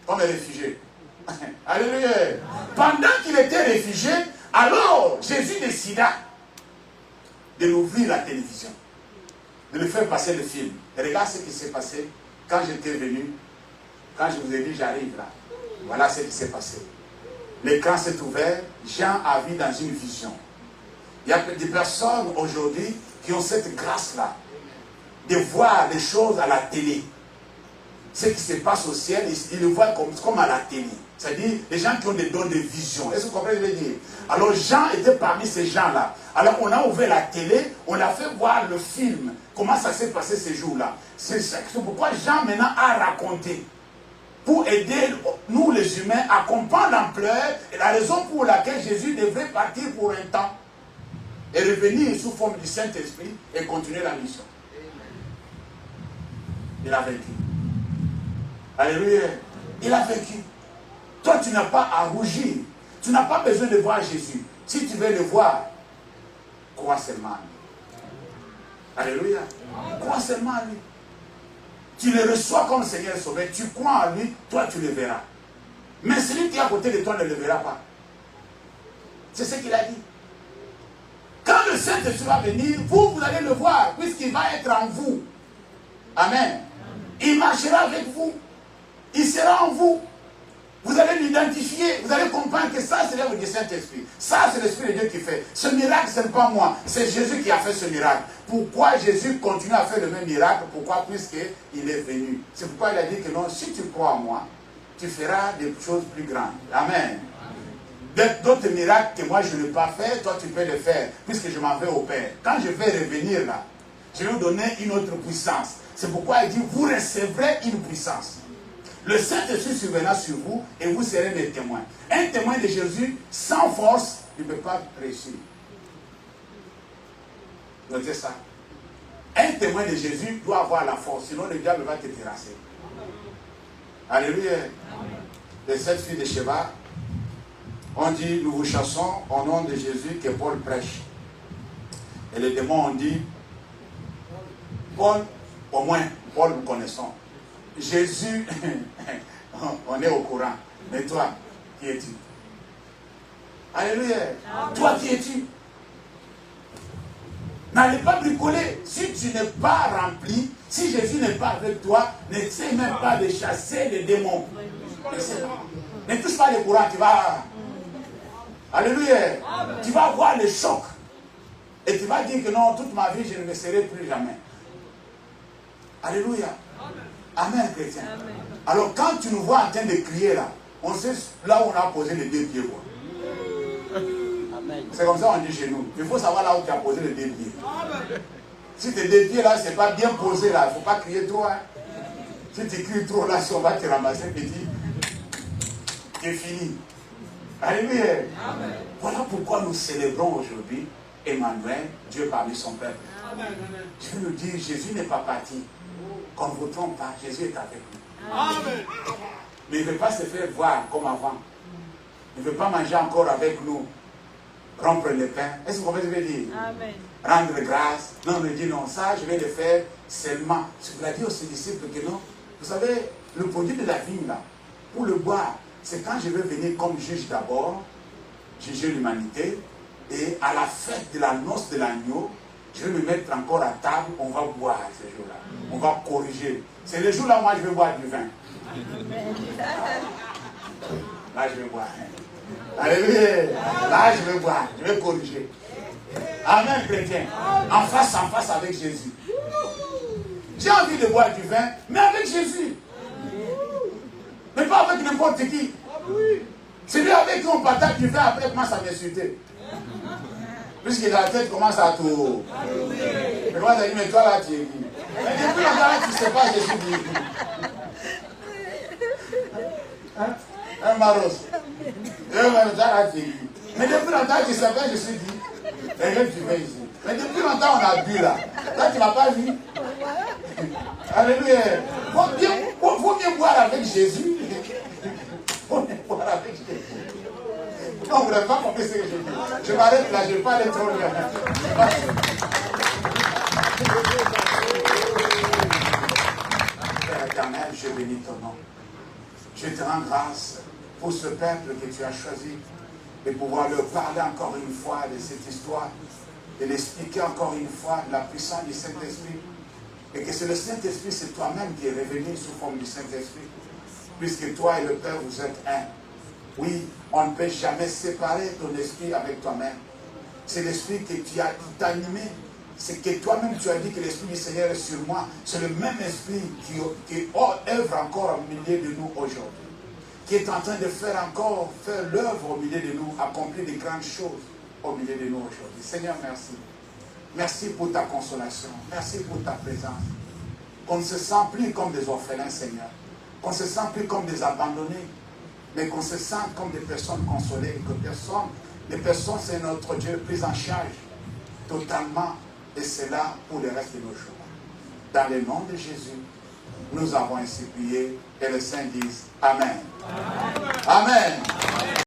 comme un réfugié. Alléluia. Pendant qu'il était réfugié, alors Jésus décida de l'ouvrir la télévision, de le faire passer le film. Et regarde ce qui s'est passé quand j'étais venu, quand je vous ai dit j'arrive là. Voilà ce qui s'est passé. L'écran s'est ouvert, Jean a vu dans une vision. Il y a des personnes aujourd'hui qui ont cette grâce-là, de voir les choses à la télé. Ce qui se passe au ciel, ils le voient comme à la télé. C'est-à-dire les gens qui ont des dons de vision. Est-ce que vous comprenez ce que je veux dire? Alors Jean était parmi ces gens-là. Alors on a ouvert la télé, on a fait voir le film, comment ça s'est passé ces jours-là. C'est pourquoi Jean maintenant a raconté. Pour aider nous les humains à comprendre l'ampleur et la raison pour laquelle Jésus devrait partir pour un temps et revenir sous forme du Saint-Esprit et continuer la mission. Il a vaincu. Alléluia. Il a vaincu. Toi, tu n'as pas à rougir. Tu n'as pas besoin de voir Jésus. Si tu veux le voir, crois seulement à lui. Alléluia. Crois seulement à lui. Tu le reçois comme Seigneur Sauveur. Tu crois en lui, toi tu le verras. Mais celui qui est à côté de toi ne le verra pas. C'est ce qu'il a dit. Quand le Saint-Esprit va venir, vous allez le voir, puisqu'il va être en vous. Amen. Il marchera avec vous. Il sera en vous. Vous allez l'identifier. Vous allez comprendre que ça, c'est l'œuvre du Saint-Esprit. Ça, c'est l'Esprit de Dieu qui fait. Ce miracle, ce n'est pas moi. C'est Jésus qui a fait ce miracle. Pourquoi Jésus continue à faire le même miracle? Pourquoi? Puisqu'il est venu. C'est pourquoi il a dit que non, si tu crois en moi, tu feras des choses plus grandes. Amen. D'autres miracles que moi je n'ai pas fait, toi tu peux les faire, puisque je m'en vais au Père. Quand je vais revenir là, je vais vous donner une autre puissance. C'est pourquoi il dit, vous recevrez une puissance. Le Saint-Esprit surviendra sur vous et vous serez des témoins. Un témoin de Jésus, sans force, il ne peut pas réussir. Notez ça. Un témoin de Jésus doit avoir la force, sinon le diable va te terrasser. Alléluia. Les 7 filles de Sheba, on dit, nous vous chassons au nom de Jésus que Paul prêche. Et les démons ont dit, Paul, au moins, Paul nous connaissons. Jésus, on est au courant. Mais toi, qui es-tu? Alléluia. Toi, qui es-tu? N'allez pas bricoler. Si tu n'es pas rempli, si Jésus n'est pas avec toi, n'essaie même pas de chasser les démons. Ne touche pas les courants, tu vas... Alléluia. Tu vas avoir le choc. Et tu vas dire que non, toute ma vie, je ne me serai plus jamais. Alléluia. Amen, chrétien. Amen. Alors quand tu nous vois en train de crier là, on sait là où on a posé les 2 pieds. C'est comme ça on dit chez nous. Il faut savoir là où tu as posé les 2 pieds. Si tes 2 pieds là, c'est pas bien posé là, il ne faut pas crier trop. Hein. Si tu cries trop là, si on va te ramasser petit, c'est fini. Alléluia. Voilà pourquoi nous célébrons aujourd'hui Emmanuel, Dieu parmi son peuple. Dieu nous dit, Jésus n'est pas parti. Qu'on ne vous trompe pas, Jésus est avec nous. Amen. Mais il ne veut pas se faire voir comme avant. Il ne veut pas manger encore avec nous, rompre le pain. Est-ce que vous comprenez ce que je veux dire? Amen. Rendre grâce. Non, on me dit non, ça je vais le faire seulement. Il a dit aux ses disciples que non. Vous savez, le produit de la vigne là, pour le boire, c'est quand je vais venir comme juge d'abord, juger l'humanité, et à la fête de la noce de l'agneau, je vais me mettre encore à table, on va boire ce jour-là. On va corriger. C'est le jour-là, moi, je vais boire du vin. Là, je vais boire. Alléluia. Là, je vais boire. Je vais corriger. Amen, chrétien. En face avec Jésus. J'ai envie de boire du vin, mais avec Jésus. Mais pas avec n'importe qui. Celui avec qui on partage du vin, après, commence à m'insulter. Puisque la tête commence à tout. Mais moi, j'ai dit, mais toi là, tu es qui? Mais depuis longtemps, là, tu ne sais pas, je suis qui. Un maros. Mais depuis longtemps, tu ne sais pas, je suis qui. Et là, tu viens ici. Mais depuis longtemps, on a bu là. Là, tu ne m'as pas vu. Alléluia. Faut bien boire avec Jésus. Faut bien boire avec Jésus. Non, vous n'avez pas compris ce que je dis. Je m'arrête là, je ne vais pas aller trop loin. Père éternel, je bénis ton nom. Je te rends grâce pour ce peuple que tu as choisi de pouvoir leur parler encore une fois de cette histoire, de l'expliquer encore une fois de la puissance du Saint-Esprit. Et que c'est le Saint-Esprit, c'est toi-même qui est revenu sous forme du Saint-Esprit. Puisque toi et le Père, vous êtes un. Oui, on ne peut jamais séparer ton esprit avec toi-même. C'est l'esprit que tu as tout animé. C'est que toi-même tu as dit que l'esprit du Seigneur est sur moi. C'est le même esprit qui œuvre encore au milieu de nous aujourd'hui. Qui est en train de faire l'œuvre au milieu de nous, accomplir de grandes choses au milieu de nous aujourd'hui. Seigneur, merci. Merci pour ta consolation. Merci pour ta présence. Qu'on ne se sent plus comme des orphelins, Seigneur. Qu'on ne se sent plus comme des abandonnés. Mais qu'on se sente comme des personnes consolées. Que les personnes, c'est notre Dieu, pris en charge totalement. Et c'est là pour le reste de nos jours. Dans le nom de Jésus, nous avons ainsi prié. Et les saints disent Amen. Amen. Amen.